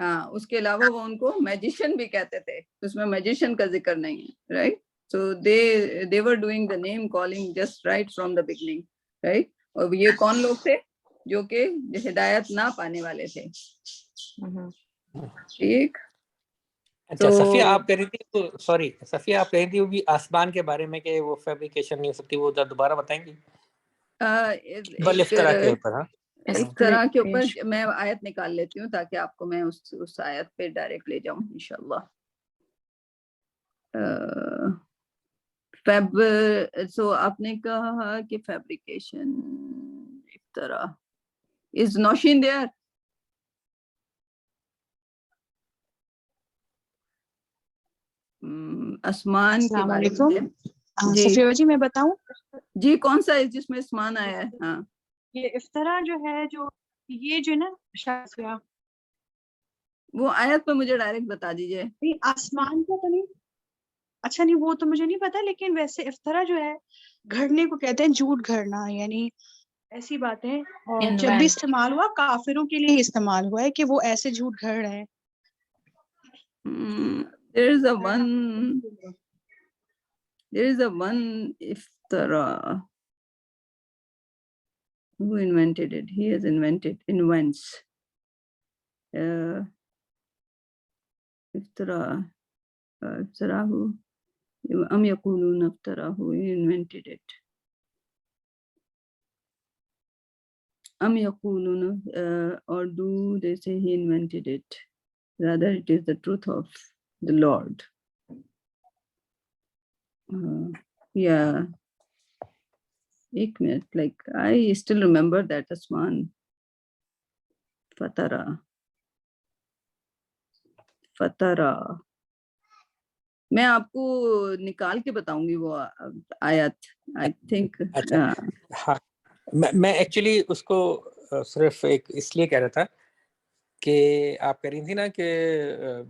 ہاں اس کے علاوہ وہ ان کو magician بھی کہتے تھے, اس میں magician کا ذکر نہیں ہے, right. So they were doing the name calling just right from the beginning, right. اور یہ کون لوگ تھے جو کہ ہدایت نہ پانے والے تھے. ٹھیک. اچھا صفیہ آپ کہہ رہی تھی, تو سوری صفیہ آپ کہہ رہی تھی وہ بھی آسمان کے بارے میں کہ وہ فیبریکیشن نہیں ہو سکتی, وہ دوبارہ بتائیں گی. بل افترا کے اوپر. ہاں اس طرح کے اوپر میں آیت نکال لیتی ہوں تاکہ آپ کو میں اس آیت پہ ڈائریکٹ لے جاؤں انشاءاللہ. سو آپ نے کہا کہ فیبریکیشن افترا از نوشین دیئر. آسمان کے بارے میں صفیہ جی میں بتاؤں جی کون سا ہے جس میں آسمان آیا ہے. ہاں یہ افطرا جو ہے جو یہ جو نا شافیہ وہ آیت پہ مجھے ڈائریکٹ بتا دیجئے. آسمان کا تو نہیں, اچھا نہیں وہ تو مجھے نہیں پتا, لیکن ویسے افطرا جو ہے گھڑنے کو کہتے ہیں, جھوٹ گھڑنا, یعنی ایسی باتیں. اور جب بھی استعمال ہوا کافروں کے لیے استعمال ہوا ہے کہ وہ ایسے جھوٹ گھڑ رہے ہیں. There is a one iftara. Who invented it? He has invents. Iftara. Iftarahu. Am yakuluna iftarahu. He invented it. Am yakuluna, or do they say he invented it? Rather, it is the truth of the Lord. Yeah. Ek minute, like I still remember that Asman. Fatara. میں آپ کو نکال کے بتاؤں گی وہ آیت. I think. ہاں میں ایکچولی اس کو صرف ایک اس لیے کہہ رہا تھا کہ آپ کہہ رہی تھی نا کہ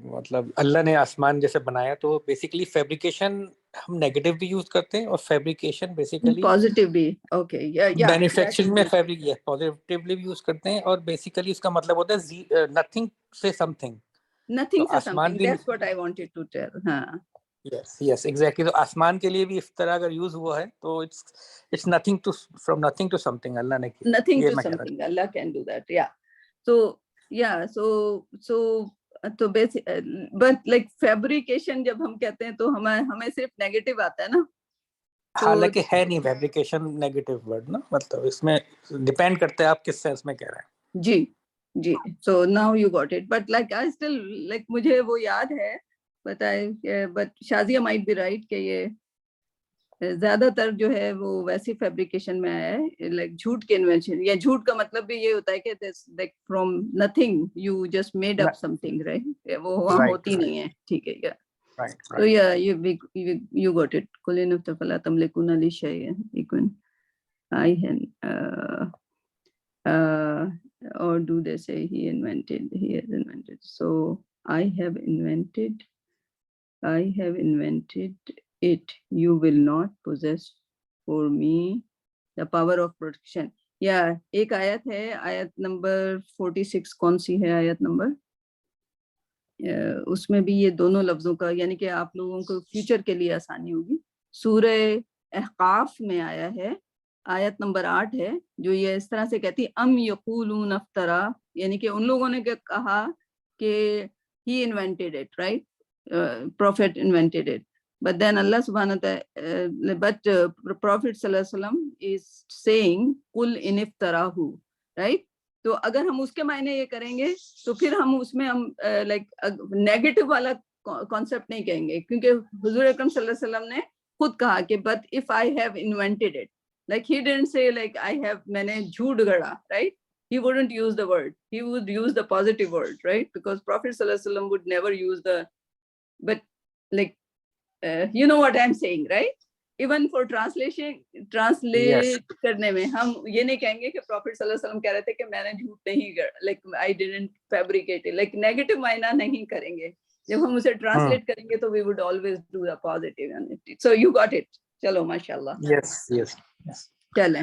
مطلب اللہ نے آسمان جیسے بنایا, تو بیسیکلی فیبریکیشن ہم نیگیٹو بھی یوز کرتے ہیں اور فیبریکیشن بیسیکلی پازیٹیو بھی. اوکے مینوفیکچرنگ میں پازیٹیولی بھی یوز کرتے ہیں, اور بیسیکلی اس کا مطلب ہوتا ہے نتھنگ سے some thing. Nothing to something. That's what I wanted to tell. ہاں Yes, exactly. تو آسمان کے لیے بھی اس طرح اگر یوز ہوا ہے تو it's nothing to from nothing to something. اللہ نے کیا. Nothing to something. Allah can do that. Yeah. So basic, but like fabrication جب ہم کہتے ہیں تو ہمیں صرف نیگیٹو آتا ہے نا. حالانکہ ہے نہیں فیبریکیشن نیگیٹو ورڈ نا, مطلب اس میں ڈیپینڈ کرتا ہے آپ کس سینس میں کہہ رہے ہیں. جی so now you got it, but like I still like مجھے وہ یاد ہے, but Shazia might be right کہ یہ زیادہ تر جو ہے وہ ویسی فیبریکیشن میں آیا ہے, لائک جھوٹ کے انوینشن, یا جھوٹ کا مطلب بھی یہ ہوتا ہے کہ like from nothing you just made up something, right. وہ وہاں ہوتی نہیں ہے. ٹھیک ہے. So yeah, you got it. قُلْ فَلَا تَمْلِكُونَ لِي شَيْئًا. Or do they say he has invented. So I have invented it. You will not possess for me the power of protection. Yeah, ایک آیت ہے, آیت نمبر 46. کون سی ہے آیت نمبر؟ اس میں بھی یہ دونوں لفظوں کا, یعنی کہ آپ لوگوں کو فیوچر کے لیے آسانی ہوگی. سورہ احقاف میں آیا ہے, آیت نمبر 8 ہے, جو یہ اس طرح سے کہتی ام یقولون افترا, یعنی کہ ان لوگوں نے کہا کہ he invented it, right. Prophet invented it. But then Allah subhanahu wa ta'ala, but Prophet sallallahu alaihi wasallam is saying qul in iftarahu, right. تو اگر ہم اس کے معنی یہ کریں گے تو پھر ہم اس میں ہم لائک نیگیٹو والا کانسیپٹ نہیں کہیں گے, کیونکہ حضور اکرم صلی اللہ علیہ وسلم نے خود کہا کہ but if I have invented it, like he didn't say like I have, میں نے جھوٹ گڑا, right. He wouldn't use the word, he would use the positive word, right, because Prophet sallallahu alaihi wasallam would never use the, but like you know what I'm saying, right. Even for translate کرنے میں ہم یہ نہیں کہیں گے کہ profit صلی اللہ علیہ وسلم کہہ رہے تھے کہ میں نے جھوٹ نہیں, like I didn't fabricate, like negative معنی نہیں کریں گے. جب ہم اسے ٹرانسلیٹ کریں گے تو we would always do the positive. So you got it. چلو ماشاء اللہ. Yes. چلیں.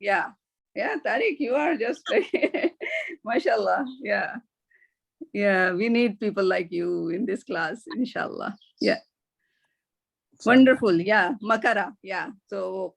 Yeah. Yeah, Tariq, you are just mashallah. Yeah. Yeah, we need people like you in this class, inshallah. Yeah. Wonderful. Yeah, makara. Yeah. So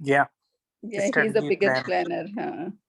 yeah, Yeah, he's the strategy biggest plan. planner.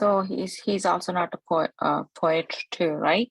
So he's also not a poet too, right?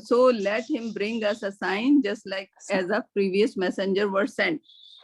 so let him bring us a sign just like as a previous messenger were sent.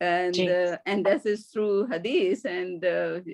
and this is through hadith, and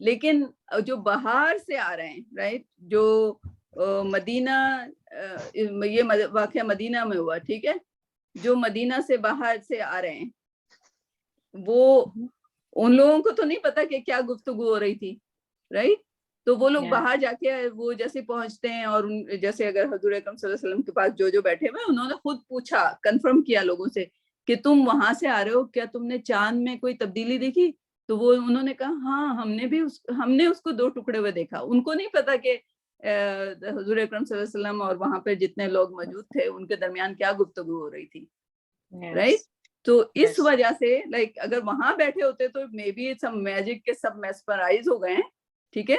لیکن جو باہر سے آ رہے ہیں right, جو مدینہ, یہ واقعہ مدینہ میں ہوا, ٹھیک ہے, جو مدینہ سے باہر سے آ رہے ہیں وہ ان لوگوں کو تو نہیں پتا کہ کیا گفتگو ہو رہی تھی, رائٹ. تو وہ لوگ باہر جا کے وہ جیسے پہنچتے ہیں, اور جیسے اگر حضور اکرم صلی اللہ علیہ وسلم کے پاس جو بیٹھے ہوئے, انہوں نے خود پوچھا, کنفرم کیا لوگوں سے کہ تم وہاں سے آ رہے ہو, کیا تم نے چاند میں کوئی تبدیلی دیکھی؟ تو وہ انہوں نے کہا ہاں ہم نے اس کو 2 ٹکڑے ہوئے دیکھا. ان کو نہیں پتا کہ حضور اکرم صلی اللہ علیہ وسلم اور وہاں پہ جتنے لوگ موجود تھے ان کے درمیان کیا گفتگو ہو رہی تھی, رائٹ. تو اس وجہ سے لائک اگر وہاں بیٹھے ہوتے تو مے بی سم میجک کے سب میسمرائز ہو گئے ہیں, ٹھیک ہے.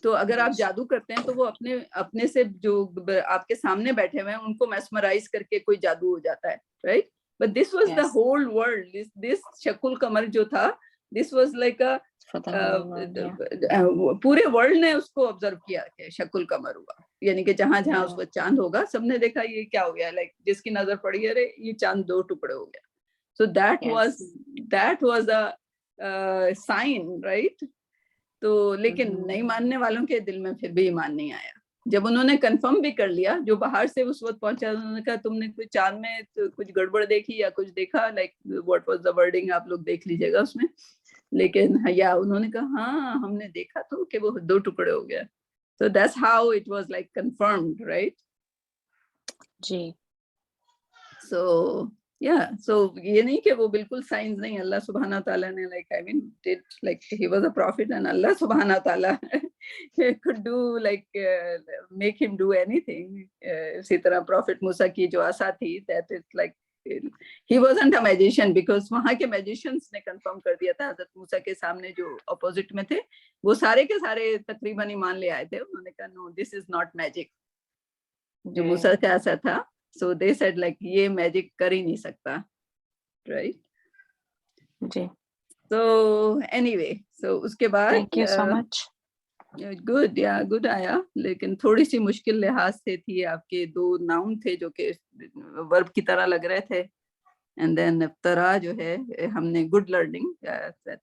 تو اگر آپ جادو کرتے ہیں تو وہ اپنے سے جو آپ کے سامنے بیٹھے ہوئے ہیں ان کو میسمرائز کر کے کوئی جادو ہو جاتا ہے, right. But this was the whole world, this شق القمر جو تھا, دس واز لائک پورے ورلڈ نے اس کو آبزرو کیا کہ شق القمر ہوا, یعنی کہ جہاں جہاں اس وقت چاند ہوگا سب نے دیکھا یہ کیا ہو گیا, لائک جس کی نظر پڑی ہے یہ چاند 2 ٹکڑے ہو گیا. So that was a sign, right? تو لیکن نہیں ماننے والوں کے دل میں پھر بھی ایمان نہیں آیا. جب انہوں نے کنفرم بھی کر لیا, جو باہر سے اس وقت پہنچا, انہوں نے کہا تم نے کوئی چاند میں کچھ گڑبڑ دیکھی یا کچھ دیکھا, like what was the wording, آپ لوگ دیکھ لیجیے گا اس میں. لیکن یا انہوں نے کہا ہاں ہم نے دیکھا تو کہ وہ 2 ٹکڑے ہو گیا. So that's how it was like confirmed, right? G. So so یہ نہیں کہ وہ بالکل سائنس نہیں, اللہ سبحانہ تعالیٰ نے like I mean did like he was a prophet and Allah سبحانہ تعالیٰ could do like make him do anything. اسی طرح prophet موسیٰ کی جو عصا تھی, that is like he wasn't a magician because وہاں کے magicians نے کنفرم کر دیا تھا. حضرت موسیٰ کے سامنے جو اپوزٹ میں تھے وہ سارے کے سارے تقریباً ایمان لے آئے تھے. انہوں نے کہا no, this is not magic. جو موسیٰ کا عصا تھا, so they said like یہ میجک کر ہی نہیں سکتا, right? جی. So anyway, so اس کے بعد Thank you so much. good آیا, لیکن تھوڑی سی مشکل لحاظ سے تھی. آپ کے 2 ناؤن تھے جو کہ ورب کی طرح لگ رہے تھے, and then افطرا جو ہے ہم نے good learning,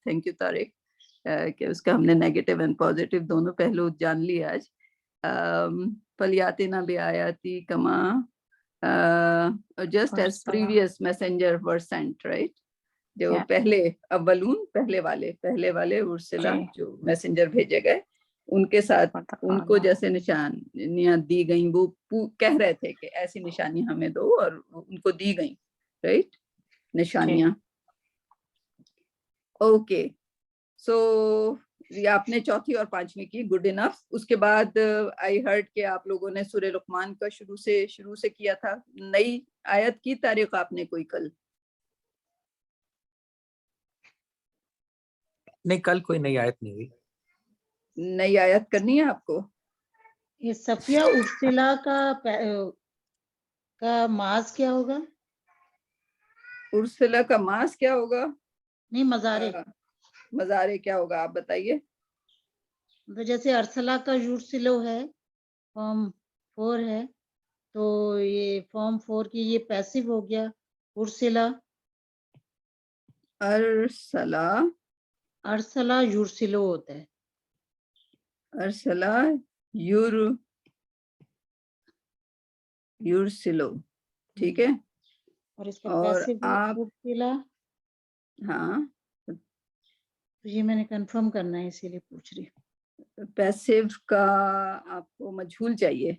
thank you Tariq, کہ اس کا ہم نے نیگیٹو اینڈ پازیٹیو دونوں پہلو جان لیے آج. فلیاتنا بیااتی کما just as previous messenger were sent, right? جو پہلے اولون, پہلے والے ارسلہ جو میسنجر بھیجے گئے, ان کے ساتھ ان کو جیسے نشانیاں دی گئیں, وہ کہہ رہے تھے کہ ایسی نشانیاں ہمیں دو, اور ان کو دی گئیں, رائٹ, نشانیاں. اوکے, سو یہ آپ نے 4تھی اور 5ویں کی, گڈ انف. اس کے بعد آئی ہرڈ کہ آپ لوگوں نے سورہ لقمان کا شروع سے کیا تھا. نئی آیت کی تاریخ آپ نے کوئی کل؟ نہیں, کل کوئی نئی آیت نہیں ہوئی. نئی آیت کرنی ہے آپ کو. یہ صفیہ ارسلہ کا ماز کیا ہوگا؟ ارسلہ کا ماز کیا ہوگا؟ نہیں, مزارے کیا ہوگا, آپ بتائیے. تو جیسے ارسلہ کا یورسلو ہے, فارم 4 ہے, تو یہ فارم 4 کی یہ پیسو ہو گیا. ارسلہ یورسلو ہوتا ہے. ارسلہ یورسلو, ٹھیک ہے. اور اس کا پیسو ارسلہ. ہاں, یہ میں نے کنفرم کرنا ہے, اسی لیے پوچھ رہی ہوں. پیسو کا آپ کو مجہول چاہیے.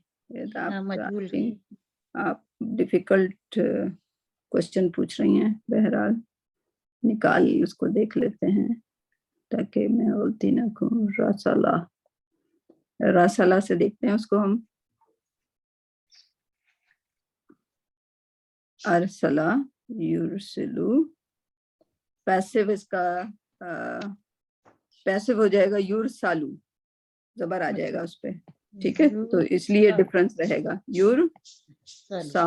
آپ ڈیفیکلٹ کوشچن پوچھ رہی ہیں. بہرحال نکال اس کو دیکھ لیتے ہیں تاکہ میں غلطی نہ کروں. راسلہ سے دیکھتے ہیں اس کو ہم. ارسلہ یورسلو, پیسو اس کا پیسو ہو جائے گا یورسالو, زبر آ جائے گا اس پہ, ٹھیک ہے. تو اس لیے ڈفرنس رہے گا, یورسالو.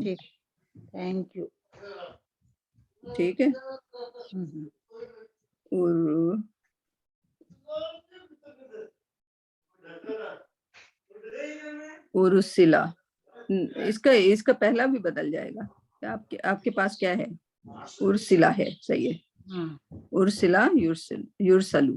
Thank you. ٹھیک ہے. ارسلہ, اس کا پہلا بھی بدل جائے گا. آپ کے پاس کیا ہے؟ ارسلہ ہے, صحیح ہے. ارسلہ یورسلو.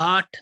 8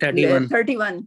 31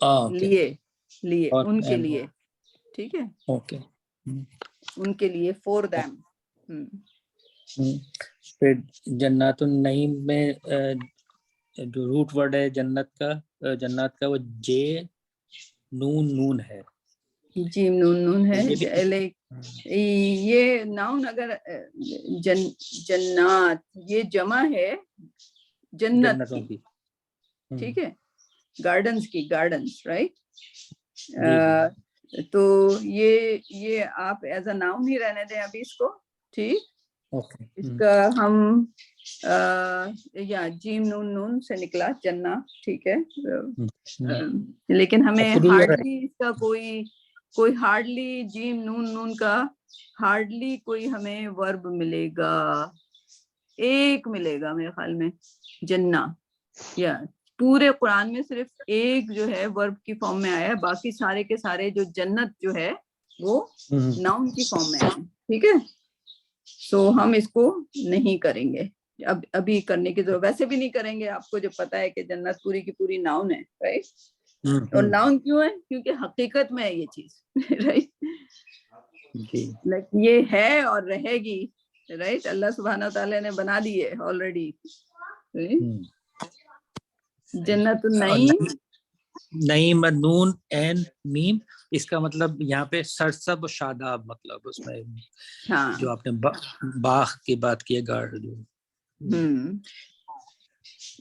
لیے اور ان کے and لیے, ٹھیک ہے, اوکے. ان کے لیے, فور دیم. پھر جنات النعیم میں جو روٹ ورڈ ہے جنت کا وہ جے نون ہے. جیم نون ہے. یہ بھی یہ ناؤن اگر جنات یہ جمع ہے جنت جنتوں کی, کی. ٹھیک ہے, گارڈنز کی, گارڈنز, رائٹ. جی. تو یہ آپ ایز اے ناؤن ہی رہنے دیں ابھی اس کو, ٹھیک. اوکے. اس کا ہم یا جیم نون سے نکلا جنہ, ٹھیک ہے. لیکن ہمیں ہارڈلی اس کا کوئی ہارڈلی جیم نون کا ہارڈلی کوئی ہمیں ورب ملے گا, ایک ملے گا میرے خیال میں جنہ, یا پورے قرآن میں صرف ایک جو ہے ورب کی فارم میں آیا ہے, باقی سارے کے سارے جو جنت جو ہے وہ ناؤن کی فارم میں آئے, ٹھیک ہے. تو ہم اس کو نہیں کریں گے ابھی کرنے کی ضرورت, ویسے بھی نہیں کریں گے, آپ کو جو پتا ہے کہ جنت پوری کی پوری ناؤن ہے, رائٹ. اور ناؤن کیوں ہے؟ کیونکہ حقیقت میں ہے یہ چیز, رائٹ. یہ ہے اور رہے گی, رائٹ. اللہ سبحانہ تعالیٰ نے بنا دی ہے آلریڈی. جنت النعیم, نعیم نون این میم, اس کا مطلب یہاں پہ سرسب و شاداب, مطلب اس میں جو آپ نے باغ کی بات کی ہے, گارڈ جو.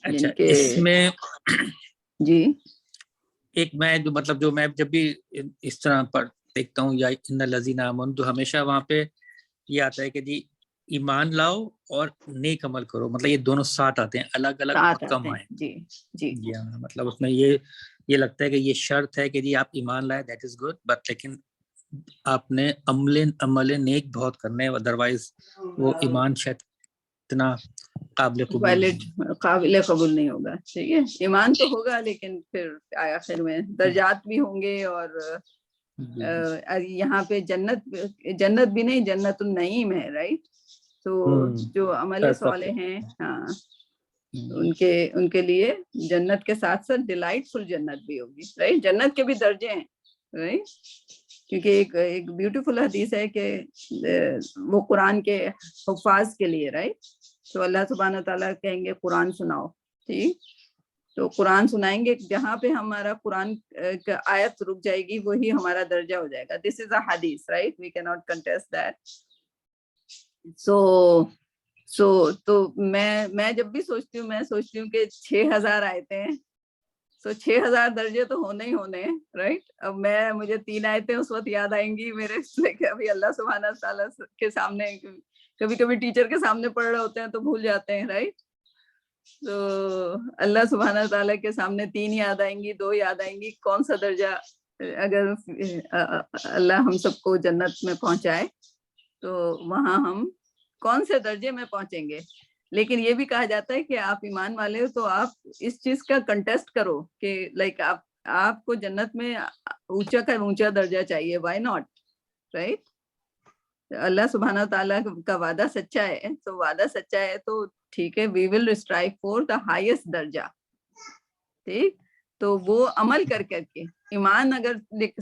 اچھا, اس میں جی ایک میں جو میں جب بھی اس طرح پر دیکھتا ہوں یا ان الذین آمنوا, تو ہمیشہ وہاں پہ یہ آتا ہے کہ جی ایمان لاؤ اور نیک عمل کرو, مطلب یہ دونوں ساتھ آتے ہیں, الگ الگ کم آئے. جی مطلب اس میں یہ لگتا ہے کہ یہ شرط ہے کہ جی آپ ایمان لائے, دیٹ از گڈ, بٹ لیکن آپ نے عمل نیک بہت کرنے, ادروائز وہ ایمان شاید اتنا قابل قبول نہیں ہوگا. ٹھیک ہے, ایمان تو ہوگا لیکن پھر آخر میں درجات بھی ہوں گے, اور یہاں پہ جنت بھی نہیں, جنت النعیم ہے, رائٹ. تو جو عمل صالح ہیں, ہاں, ان کے لیے جنت کے ساتھ ساتھ ڈیلائٹ فل جنت بھی ہوگی, رائٹ. جنت کے بھی درجے ہیں, رائٹ. کیونکہ ایک بیوٹیفل حدیث ہے کہ وہ قرآن کے حفاظ کے لیے, رائٹ. تو اللہ سبحانہ تعالیٰ کہیں گے قرآن سناؤ, ٹھیک. تو قرآن سنائیں گے, جہاں پہ ہمارا قرآن کا آیت رک جائے گی وہی ہمارا درجہ ہو جائے گا. دس از اے حدیث, right. We can not contest that. تو میں جب بھی سوچتی ہوں کہ 6000 آیتیں ہیں, تو 6000 درجے تو ہونے ہی ہونے ہیں, رائٹ. اب مجھے 3 آیتیں اس وقت یاد آئیں گی میرے, لیکن ابھی اللہ سبحانہ تعالیٰ کے سامنے, کبھی ٹیچر کے سامنے پڑھ رہے ہوتے ہیں تو بھول جاتے ہیں, رائٹ. تو اللہ سبحانہ تعالیٰ کے سامنے 3 یاد آئیں گی, 2 یاد آئیں گی, کون سا درجہ, اگر اللہ ہم سب کو جنت میں پہنچائے تو وہاں ہم کون سے درجے میں پہنچیں گے. لیکن یہ بھی کہا جاتا ہے کہ آپ ایمان والے ہو تو آپ اس چیز کا کنٹیسٹ کرو کہ لائک آپ کو جنت میں اونچا کا اونچا درجہ چاہیے, وائی ناٹ, رائٹ. اللہ سبحانہ تعالیٰ کا وعدہ سچا ہے, تو وعدہ سچا ہے تو ٹھیک ہے, وی ول اسٹرائیو فور دا ہائیسٹ درجہ, ٹھیک. تو وہ عمل کر کے ایمان, اگر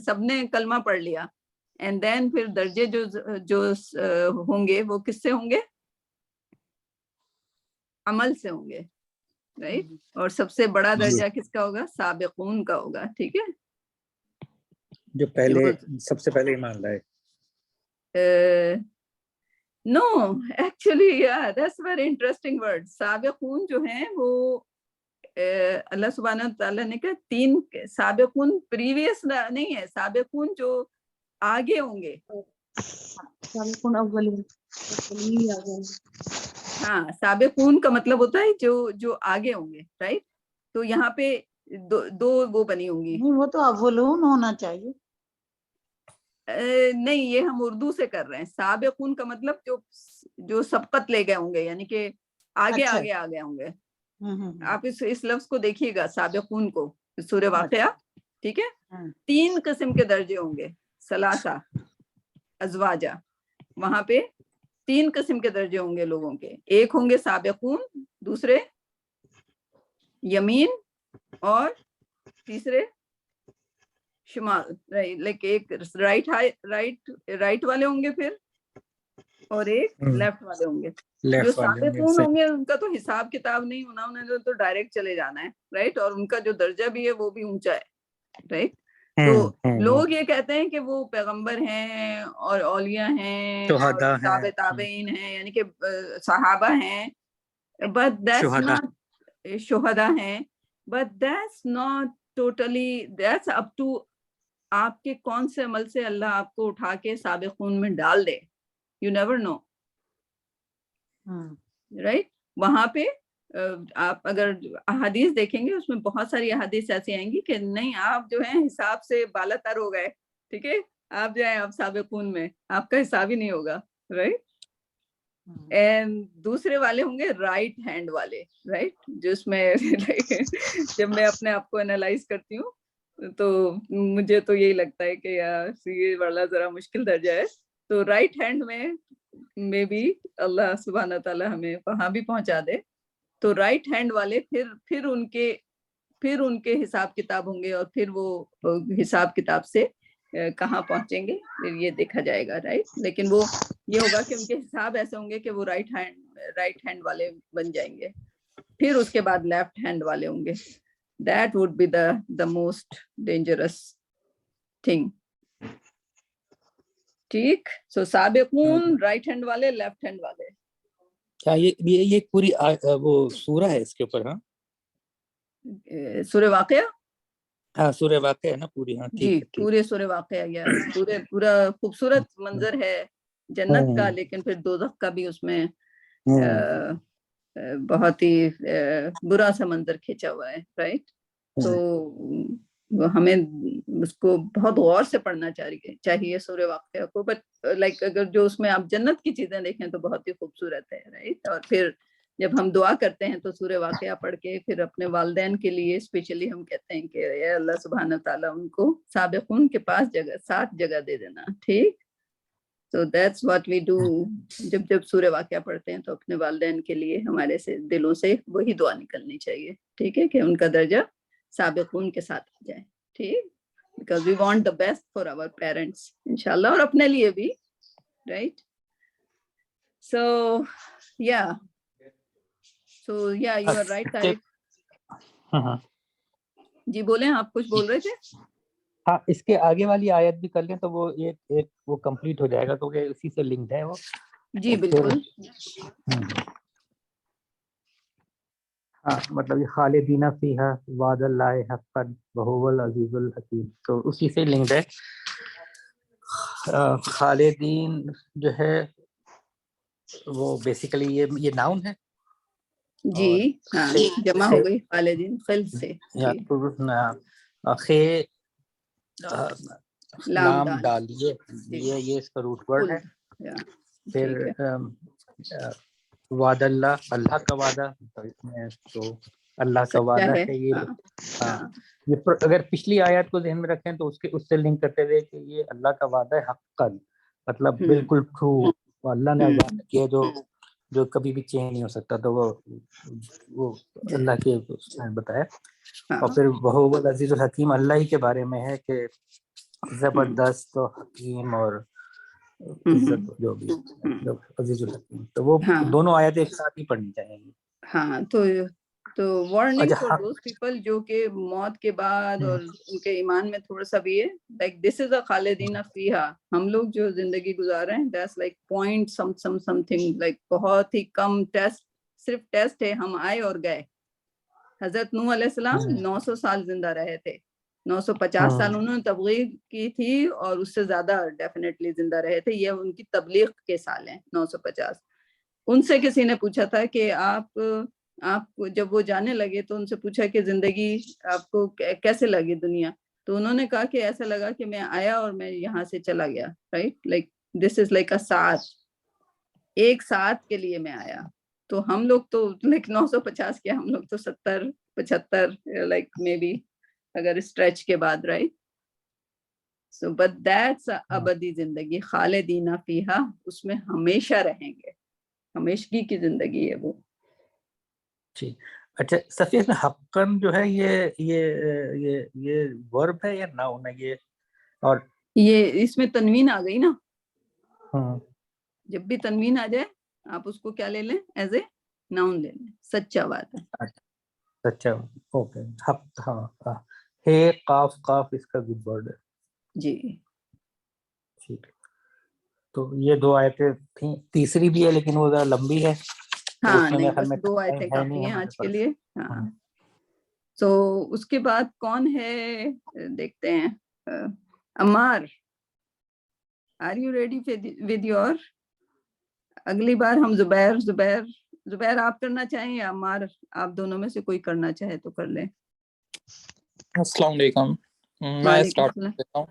سب نے کلمہ پڑھ لیا اینڈ دین پھر درجے جو ہوں گے وہ کس سے ہوں گے, عمل سے ہوں گے, رائٹ. اور سب سے بڑا درجہ کس کا ہوگا, سابقون کا ہوگا, ٹھیک ہے, جو سب سے پہلے ایمان لائے. No actually that's very interesting word. سابقون جو ہیں وہ اللہ سبحانہ تعالیٰ نے کہا 3 سابقون پریویس نہیں ہے, سابقون جو آگے ہوں گے. ہاں, سابقون کا مطلب ہوتا ہے جو آگے ہوں گے, رائٹ. تو یہاں پہ 2 وہ بنی ہوں گی. وہ تو اولون ہونا چاہیے. نہیں, یہ ہم اردو سے کر رہے ہیں. سابقون کا مطلب جو سبقت لے گئے ہوں گے, یعنی کہ آگے آگے ہوں گے. آپ اس لفظ کو دیکھیے گا, سابقون کو, سورہ واقعہ, ٹھیک ہے. 3 قسم کے درجے ہوں گے, ثلاثہ ازواجہ. وہاں پہ 3 قسم کے درجے ہوں گے لوگوں کے. ایک ہوں گے سابقون, دوسرے یمین, اور تیسرے شمال لائک ایک رائٹ والے ہوں گے پھر اور ایک لیفٹ والے ہوں گے. جو سابقون ہوں گے ان کا تو حساب کتاب نہیں ہونا, انہوں نے تو ڈائریکٹ چلے جانا ہے رائٹ, اور ان کا جو درجہ بھی ہے وہ بھی اونچا ہے رائٹ. تو لوگ یہ کہتے ہیں کہ وہ پیغمبر ہیں اور اولیاء ہیں اور تابع تابعین ہیں یعنی کہ صحابہ ہیں, but that's not شہداء ہیں, but that's not totally, that's up to آپ کے کون سے عمل سے اللہ آپ کو اٹھا کے سابقون میں ڈال دے. You never know. رائٹ. وہاں پہ آپ اگر احادیث دیکھیں گے اس میں بہت ساری احادیث ایسی آئیں گی کہ نہیں آپ جو ہیں حساب سے بالا تر ہو گئے, ٹھیک ہے, آپ جو ہیں آپ سابقون میں, آپ کا حساب ہی نہیں ہوگا رائٹ. اینڈ دوسرے والے ہوں گے رائٹ ہینڈ والے رائٹ, جس میں جب میں اپنے آپ کو انالائز کرتی ہوں تو مجھے تو یہی لگتا ہے کہ یار یہ والا ذرا مشکل درجہ ہے. تو رائٹ ہینڈ میں بھی اللہ سبحانہ تعالیٰ ہمیں وہاں بھی پہنچا دے. تو رائٹ ہینڈ والے پھر ان کے حساب کتاب ہوں گے, اور پھر وہ حساب کتاب سے کہاں پہنچیں گے پھر یہ دیکھا جائے گا رائٹ. لیکن وہ یہ ہوگا کہ ان کے حساب ایسے ہوں گے کہ وہ رائٹ ہینڈ والے بن جائیں گے. پھر اس کے بعد لیفٹ ہینڈ والے ہوں گے. That would be the most dangerous thing. ٹھیک. سو سابقون رائٹ ہینڈ والے, لیفٹ ہینڈ والے. کیا یہ پوری وہ سورہ ہے اس کے اوپر؟ ہاں سورہ واقعہ. ہاں سورہ واقعہ ہے نا پوری. ہاں جی پورے سورہ واقعہ یا پورا خوبصورت منظر ہے جنت کا, لیکن پھر دوزخ کا بھی اس میں بہت ہی برا سا منظر کھینچا ہوا ہے رائٹ. تو ہمیں اس کو بہت غور سے پڑھنا چاہیے سورہ واقعہ کو. بٹ لائک اگر جو اس میں آپ جنت کی چیزیں دیکھیں تو بہت ہی خوبصورت ہے رائٹ. اور پھر جب ہم دعا کرتے ہیں تو سورہ واقعہ پڑھ کے پھر اپنے والدین کے لیے اسپیشلی ہم کہتے ہیں کہ اے اللہ سبحانہ تعالیٰ ان کو سابقون کے پاس ساتھ جگہ دے دینا. ٹھیک. So that's what we do. جب سورہ واقعہ پڑھتے ہیں تو اپنے والدین کے لیے ہمارے سے دلوں سے وہی دعا نکلنی چاہیے, ٹھیک ہے, کہ ان کا درجہ سابقون کے ساتھ آ جائے. ٹھیک. Because we want the best for our parents انشاءاللہ, اور اپنے لیے بھی right. So yeah you are right Tariq. جی بولیں, آپ کچھ بول رہے تھے. ہاں اس کے آگے والی آیت بھی کر لیں تو وہ ایک وہ کمپلیٹ ہو جائے گا کیونکہ اسی سے لنکڈ ہے وہ. جی بالکل. ہاں مطلب یہ خالدین فیہا وعد اللہ حقا وہو العزیز الحکیم, تو اسی سے لنکڈ ہے. خالدین جو ہے وہ بیسیکلی یہ ناؤن ہے. جی ہاں جمع ہو گئی خالدین خل سے. لام ڈالیے, یہ اس کا روٹ ورڈ ہے. پھر وعد اللہ کا وعدہ, تو اللہ کا وعدہ ہے یہ. یہ اگر پچھلی آیات کو ذہن میں رکھیں تو اس سے لنک کرتے ہوئے کہ یہ اللہ کا وعدہ ہے حقا, مطلب بالکل ٹرو. اللہ نے وعدہ کیا جو کبھی بھی چینج نہیں ہو سکتا, تو وہ اللہ کے بتایا. اور پھر وہ العزیز الحکیم اللہ ہی کے بارے میں ہے کہ زبردست و حکیم اور عزت جو بھی عزیز الحکیم. تو وہ دونوں آیتیں ایک ساتھ ہی پڑھنی چاہیے. ہاں تو وارننگ فار دوز پیپل جو کہ موت کے بعد اور ان کے ایمان میں تھوڑا سا بھی ہے, لائک دس از اے خالدین فیہا. ہم لوگ جو زندگی گزار رہے ہیں that's like point some thing, like بہت ہی کم ٹیسٹ, صرف ٹیسٹ ہے. ہم آئے اور گئے. حضرت نوح علیہ السلام 900 سال زندہ رہے تھے, 950 سال انہوں نے تبلیغ کی تھی, اور اس سے زیادہ ڈیفینیٹلی زندہ رہے تھے. یہ ان کی تبلیغ کے سال ہیں 950. ان سے کسی نے پوچھا تھا کہ آپ جب وہ جانے لگے تو ان سے پوچھا کہ زندگی آپ کو کیسے لگی دنیا, تو انہوں نے کہا کہ ایسا لگا کہ میں آیا اور میں یہاں سے چلا گیا. Right, like this is like a ساتھ, ایک ساتھ کے لیے میں آیا. تو ہم لوگ تو لائک 950 کے, ہم لوگ تو 70-75 لائک مے بی اگر اسٹریچ کے بعد. رائٹ. سو بٹ دیٹس ابدی زندگی, خالدین فیہا, اس میں ہمیشہ رہیں گے, ہمیشگی کی زندگی ہے وہ. جی اچھا صفیہ اس میں حقن جو ہے یہ ورب ہے یا ناؤن ہے یہ؟ اور یہ اس میں تنوین آ گئی نا، ہاں جب بھی تنوین آ جائے آپ اس کو کیا لے لیں، ایز اے ناؤن لے لیں. سچا بات ہے. اچھا اوکے حق ہاں ہے قاف قاف اس کا گڈ ورڈ ہے. جی ٹھیک ہے تو یہ 2 آیتیں تھیں، تیسری بھی ہے لیکن وہ ذرا لمبی ہے تو ہاں اس میں نہیں میرے خیال بس میں 2 ٹائم آیتیں ہے نہیں کافی ہیں ہمارے آج کے پاس. لیے. ہاں تو اس کے بعد کون ہے دیکھتے ہیں. Ammar are you ready with your? اگلی بار ہم زبیر آپ کرنا چاہیں یا عمار، آپ دونوں میں سے کوئی کرنا چاہے تو کر لیں. السلام علیکم. میں وعلیکم سٹارٹ السلام. کرتا ہوں.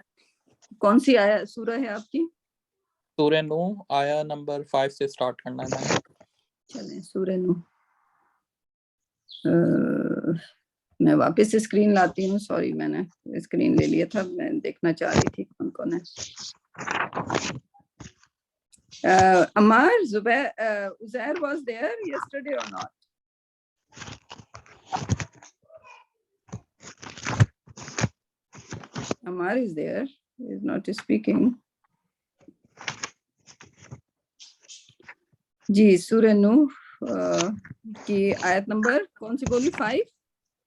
کون سی آیا سورہ ہے آپ کی؟ سورہ نوح آیا نمبر 5 سے سٹارٹ کرنا ہے میں نے. چلیں سورہ نوح. میں واپس اسکرین لاتی ہوں، سوری میں نے اسکرین لے لیا تھا، میں دیکھنا چاہ رہی تھی کون کون ہے. عمار زبیر Uzair was there yesterday or not? Amar is there, he is not speaking. جی سورہ نوح کی آیت نمبر کون سی بولی؟ 5.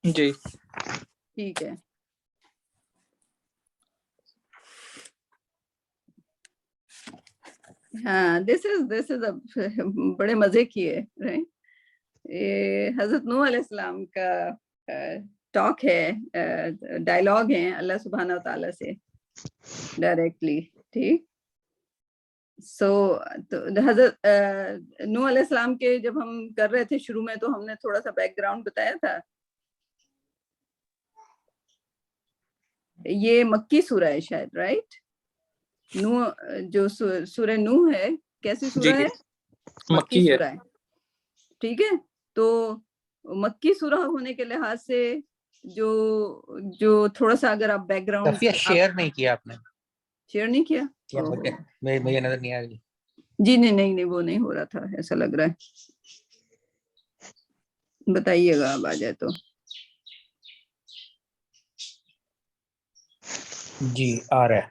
جی ٹھیک ہے. ہاں دس از بڑے مزے کی ہے. یہ حضرت نوح علیہ السلام کا ٹاک ہے، ڈائلاگ ہیں اللہ سبحانہ و تعالیٰ سے ڈائریکٹلی. ٹھیک. سو حضرت نوح علیہ السلام کے جب ہم کر رہے تھے شروع میں تو ہم نے تھوڑا سا بیک گراؤنڈ بتایا تھا. یہ مکی سورہ ہے شاید، رائٹ؟ نوح جو سورہ نوح ہے کیسی سورہ ہے؟ مکی سورہ ہے. ٹھیک ہے. تو مکی سورہ ہونے کے لحاظ سے جو تھوڑا سا اگر آپ بیک گراؤنڈ شیئر نہیں کیا آپ نے؟ شیئر نہیں کیا؟ مجھے نظر نہیں آ رہی. جی نہیں وہ نہیں ہو رہا تھا، ایسا لگ رہا ہے. بتائیے گا اب آ جائے تو. جی آ رہا ہے.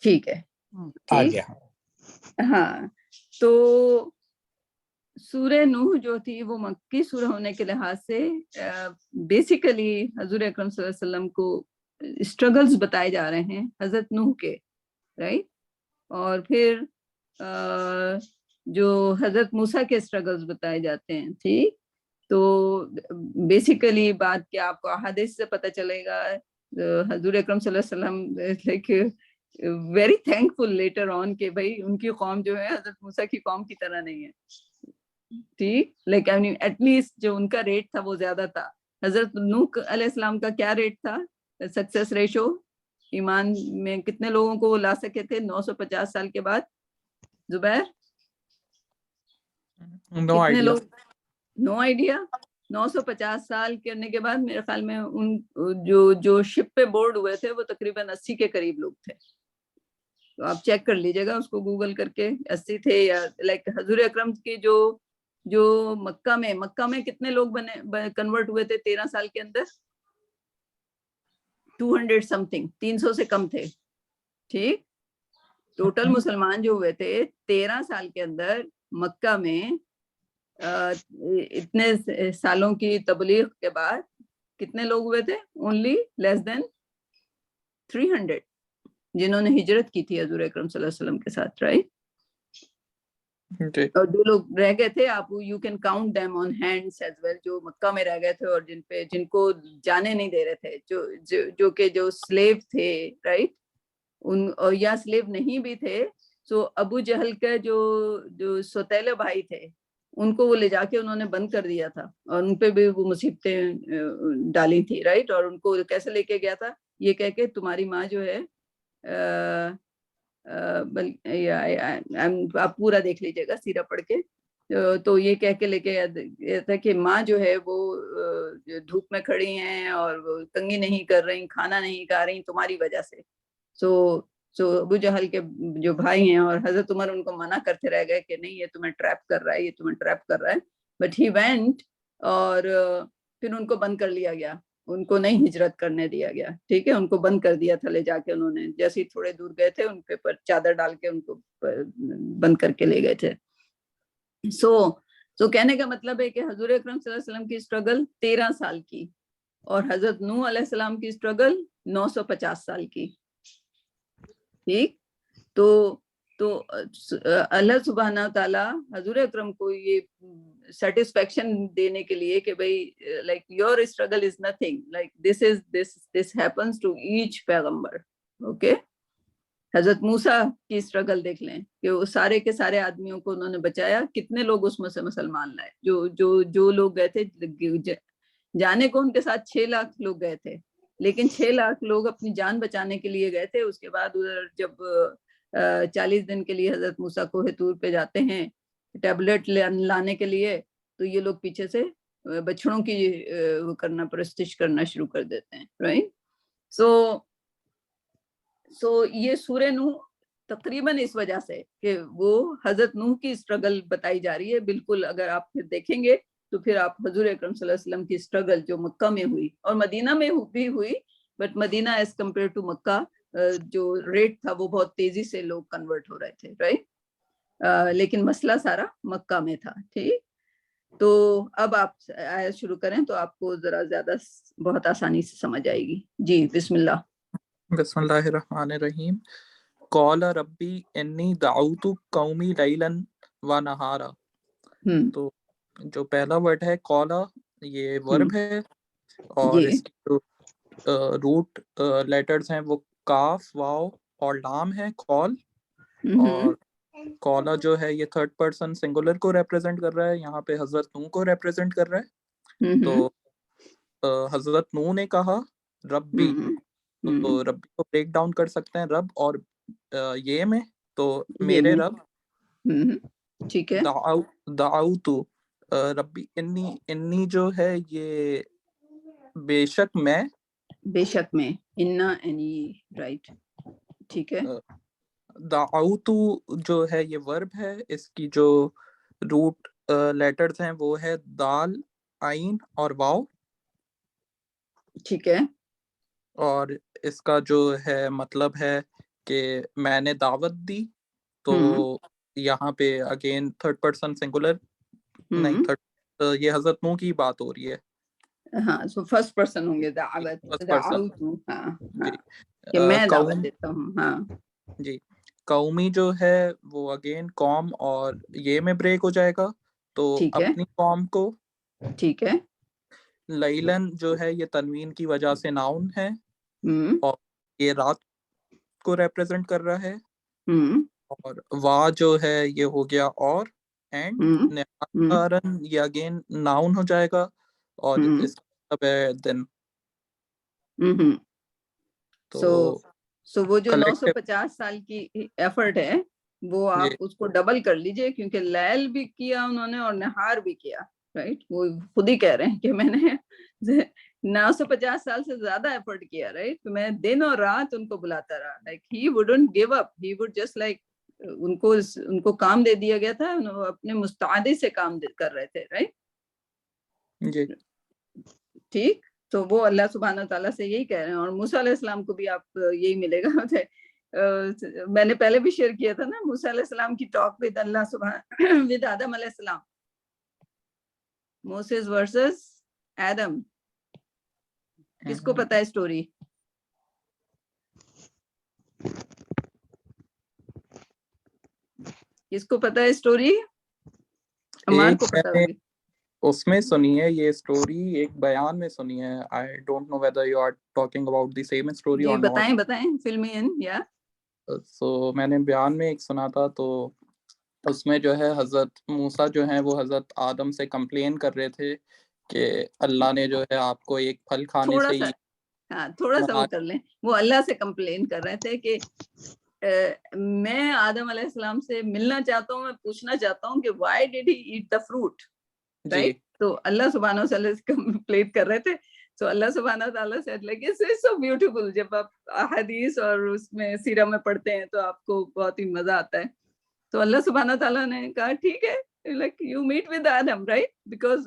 ٹھیک ہے. آ گیا. ہاں تو سورہ نوح جو تھی وہ مکی سورہ ہونے کے لحاظ سے بیسیکلی حضور اکرم صلی اللہ علیہ وسلم کو اسٹرگلز بتائے جا رہے ہیں حضرت نوح کے، رائٹ؟ اور پھر جو حضرت موسیٰ کے اسٹرگلز بتائے جاتے ہیں. ٹھیک. تو بیسیکلی بات کیا آپ کو احادیث سے پتہ چلے گا. حضور اکرم صلی اللہ علیہ وسلم like very thankful letter on کہ بھائی ان کی قوم جو ہے حضرت موسیٰ کی قوم کی طرح نہیں ہے. ٹھیک. لائک ایٹ لیسٹ جو ان کا ریٹ تھا وہ زیادہ تھا. حضرت نوح علیہ السلام کا کیا ریٹ تھا؟ سکسیس ریشو ایمان میں کتنے لوگوں کو وہ لا سکے تھے 950 سال کے بعد؟ زبیر کتنے لوگ؟ No idea. 950 سال کرنے کے بعد میرے خیال میں ان جو شپ پہ بورڈ ہوئے تھے وہ تقریباً 80 کے قریب لوگ تھے. تو آپ چیک کر لیجیے گا اس کو گوگل کر کے 80 تھے یا لائک حضور اکرم کی جو مکہ میں کتنے لوگ کنورٹ ہوئے تھے 13 سال کے اندر؟ 200 سم تھنگ، 300 سے کم تھے. ٹھیک. ٹوٹل مسلمان جو ہوئے تھے 13 سال کے اندر مکہ میں اتنے سالوں کی تبلیغ کے بعد کتنے لوگ ہوئے تھے؟ اونلی لیس دین 300 جنہوں نے ہجرت کی تھی حضور اکرم صلی اللہ علیہ وسلم کے ساتھ، رائٹ؟ اور جو لوگ رہ گئے تھے آپ you can count them on hands as well, جو مکہ میں رہ گئے تھے اور جن کو جانے نہیں دے رہے تھے، جو سلیو تھے، رائٹ؟ اور یا سلیو نہیں بھی تھے. سو ابو جہل کے جو سوتیلے بھائی تھے ان کو وہ لے جا کے انہوں نے بند کر دیا تھا اور ان پہ بھی وہ مصیبتیں ڈالی تھی، رائٹ؟ اور ان کو کیسے لے کے گیا تھا؟ یہ کہہ کے تمہاری ماں جو ہے آپ پورا دیکھ لیجیے گا سیرہ پڑھ کے، تو یہ کہہ کے لے کے گیا تھا کہ ماں جو ہے وہ دھوپ میں کھڑی ہیں اور وہ تنگی نہیں کر رہی، کھانا نہیں کھا رہی تمہاری وجہ سے. سو ابو جہل کے جو بھائی ہیں اور حضرت عمر ان کو منع کرتے رہ گئے کہ نہیں یہ تمہیں ٹریپ کر رہا ہے، یہ تمہیں ٹریپ کر رہا ہے. بٹ ہی وینٹ اور پھر ان کو بند کر لیا گیا, ان کو نہیں ہجرت کرنے دیا گیا, ٹھیک ہے, ان کو بند کر دیا تھا لے جا کے, انہوں نے جیسے ہی تھوڑے دور گئے تھے ان پہ چادر ڈال کے ان کو بند کر کے لے گئے تھے. سو کہنے کا مطلب ہے کہ حضور اکرم صلی اللہ علیہ وسلم کی اسٹرگل 13 سال کی اور حضرت نوح علیہ السلام کی اسٹرگل 950 سال کی. ٹھیک, تو اللہ سبحانہ تعالیٰ حضور اکرم کو یہ سیٹسفیکشن دینے کے لیے کہ بھائی like your struggle is nothing, like this happens to each پیغمبر. اوکے, حضرت موسیٰ کی اسٹرگل دیکھ لیں کہ وہ سارے کے سارے آدمیوں کو انہوں نے بچایا, کتنے لوگ اس میں سے مسلمان لائے, جو لوگ گئے تھے جانے کو ان کے ساتھ 6 لاکھ لوگ گئے تھے, لیکن 6 لاکھ لوگ اپنی جان بچانے کے لیے گئے تھے. اس کے بعد ادھر جب 40 دن کے لیے حضرت موسیٰ کوہ طور پہ جاتے ہیں ٹیبلٹ لانے کے لیے, تو یہ لوگ پیچھے سے بچڑوں کی وہ کرنا پرستش کرنا شروع کر دیتے ہیں, رائٹ. سو یہ سورہ نوح تقریباً اس وجہ سے کہ وہ حضرت نوح کی اسٹرگل بتائی جا رہی ہے. بالکل اگر آپ پھر دیکھیں گے تو پھر آپ حضور اکرم صلی اللہ علیہ وسلم کی اسٹرگل جو مکہ میں ہوئی اور مدینہ میں بھی ہوئی, but Medina as compare to Mecca جو ریٹ تھا وہ بہت تیزی سے لوگ کنورٹ ہو رہے تھے, رائٹ. لیکن مسئلہ سارا مکہ میں تھا. ٹھیک, تو اب آپ آیت شروع کریں تو آپ کو ذرا زیادہ بہت آسانی سے سمجھ آئے گی. جی بسم اللہ. بسم اللہ الرحمن الرحیم. قال ربی انی دعوت قومی لیلا و نہارا. تو جو پہلا ورڈ ہے قولا, یہ ورب ہے, اور اس کی جو روٹ لیٹرز ہیں وہ کاف, واو اور لام ہے, قول. اور قولا جو ہے یہ تھرڈ پرسن سنگولر کو ریپرزینٹ کر رہا ہے, یہاں پہ حضرت نوح کو ریپرزینٹ کر رہا ہے. تو حضرت نوح نے کہا ربی, تو ربی کو بریک ڈاؤن کر سکتے ہیں رب اور یہ میں, تو میرے رب. ٹھیک ہے, دعوتو ربی انی جو ہے یہ بے شک میں, انا اینی, رائٹ. ٹھیک ہے, دعوتو جو ہے یہ ورب ہے, اس کی جو روٹ لیٹرز ہیں وہ ہے دال, عین اور واو. ٹھیک ہے, اور اس کا جو ہے مطلب ہے کہ میں نے دعوت دی. تو یہاں پہ اگین تھرڈ پرسن سنگولر نہیں, یہ حضرت نوح کی بات ہو رہی ہے. ہاں, سو فرسٹ پرسن ہوں گے دعوت. ہاں, کہ میں دعوت دیتا ہوں. ہاں جی, قومی جو ہے وہ اگین قوم اور یہ میں بریک ہو جائے گا, تو اپنی قوم کو. ٹھیک ہے, لیلن جو ہے یہ تنوین کی وجہ سے ناؤن ہے, اور یہ رات کو ریپرزینٹ کر رہا ہے. اور وا جو ہے یہ ہو گیا اور, اینڈ نہارن یہ اگین ناؤن ہو جائے گا, اور اس کا مطلب ہے دن. سو وہ جو 950 سال کی ایفرٹ ہے وہ آپ اس کو ڈبل کر لیجئے, کیونکہ لیل بھی کیا انہوں نے اور نہار بھی کیا, رائٹ. وہ خود ہی کہہ رہے ہیں کہ میں نے 950 سال سے زیادہ ایفرٹ کیا, رائٹ. میں دن اور رات ان کو بلاتا رہا, like he wouldn't give up, he would just like, ان کو کام دے دیا گیا تھا, اپنے مستعدی سے کام کر رہے تھے, رائٹ. ٹھیک, تو وہ اللہ سبحانہ تعالیٰ سے یہی کہہ رہے ہیں. اور موسیٰ علیہ السلام کو بھی آپ یہی ملے گا. میں نے پہلے بھی شیئر کیا تھا نا موسیٰ علیہ السلام کی ٹاک ود اللہ سبحانہ ود آدم علیہ السلام, موسیز ورسز آدم. کس کو پتا ہے اسٹوری؟ کس کو پتا ہے اسٹوری؟ عمار کو پتا ہوگی. اس میں سنی ہے یہ اسٹوری, ایک بیان میں سنی ہے. I don't know whether you are talking about the same story or not. بتائیں فلمی یا so میں نے بیان میں ایک سنا تھا, تو اس میں جو ہے حضرت موسیٰ جو ہیں وہ حضرت آدم سے کمپلین کر رہے تھے کہ اللہ نے جو ہے آپ کو ایک پھل کھانے سے ہی, تھوڑا سا وہ کر لیں. وہ اللہ سے کمپلین کر رہے تھے کہ میں آدم علیہ السلام سے ملنا چاہتا ہوں, میں پوچھنا چاہتا ہوں کہ why did he eat the fruit, right. تو اللہ سبحانہ وتعالیٰ سے کمپلین کر رہے تھے. تو اللہ سبحانہ تعالیٰ سے so beautiful, جب آپ احادیث اور اس میں سیرہ میں پڑھتے ہیں تو آپ کو بہت ہی مزہ آتا ہے. تو اللہ سبحانہ تعالیٰ نے کہا ٹھیک ہے, like you meet with Adam, right? Because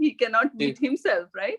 He cannot meet himself, right?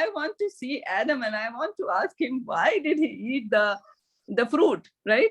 I want to see Adam and I want to ask him why did he eat the fruit, right?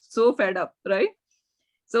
so fed up, right? So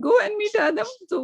go and meet Adam. So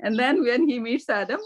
And then when he meets Adam,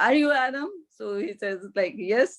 are you Adam? So he says like yes,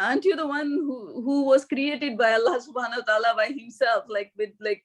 aren't you the one who was created by Allah subhanahu wa ta'ala by himself, like with like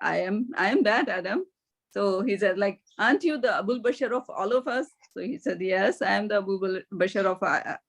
I am that Adam. So he said like aren't you the Abul Bashar of all of us? So he said yes, I am the Abul Bashar of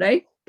right?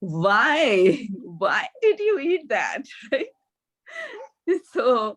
why did you eat that, right? So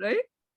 right?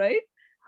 right?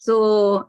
So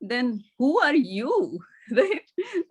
then who are you, right?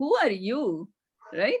who are you, right?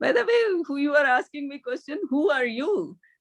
by the way who you are asking me question, who are you?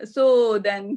So then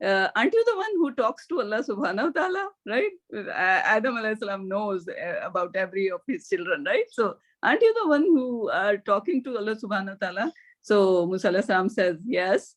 aren't you the one who talks to Allah subhanahu wa ta'ala, right? Adam alayhi salam knows about every of his children, right? So aren't you the one who are talking to Allah subhanahu wa ta'ala? So Musa alayhi salam says yes.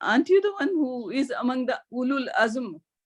aren't you the one who is among the ulul azm?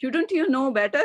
shouldn't you know better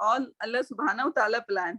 all Allah subhanahu wa ta'ala plan.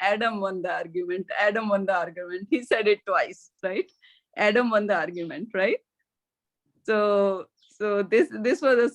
Adam won the argument. He said it twice, right? Adam won the argument, right? So this was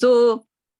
So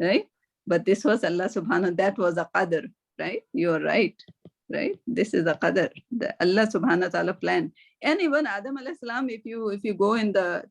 right? But this was Allah subhanahu, that was a qadr, right? You are right. This is a qadr, the Allah subhanahu wa ta'ala plan. And even Adam alayhi salam, if you go in the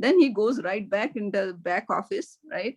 then he goes right back in the back office, right?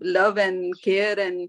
love and care and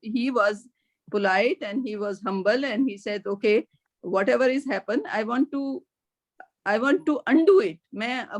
he was polite and he was humble and he said okay, whatever is happened, I want to I want to undo it.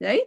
right?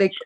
like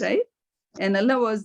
right? And Allah was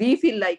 we feel like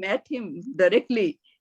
met him directly,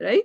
right?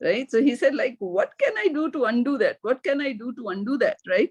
right? So he said like, what can I do to undo that? What can I do to undo that, right?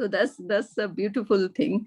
So that's a beautiful thing.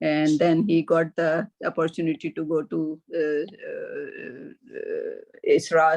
And then he got the opportunity to go to Isra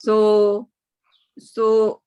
So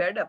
fed up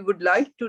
would like to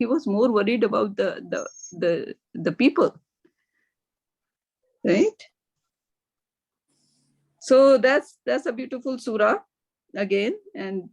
He was more worried about the people, right? So that's a beautiful surah again, and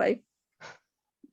5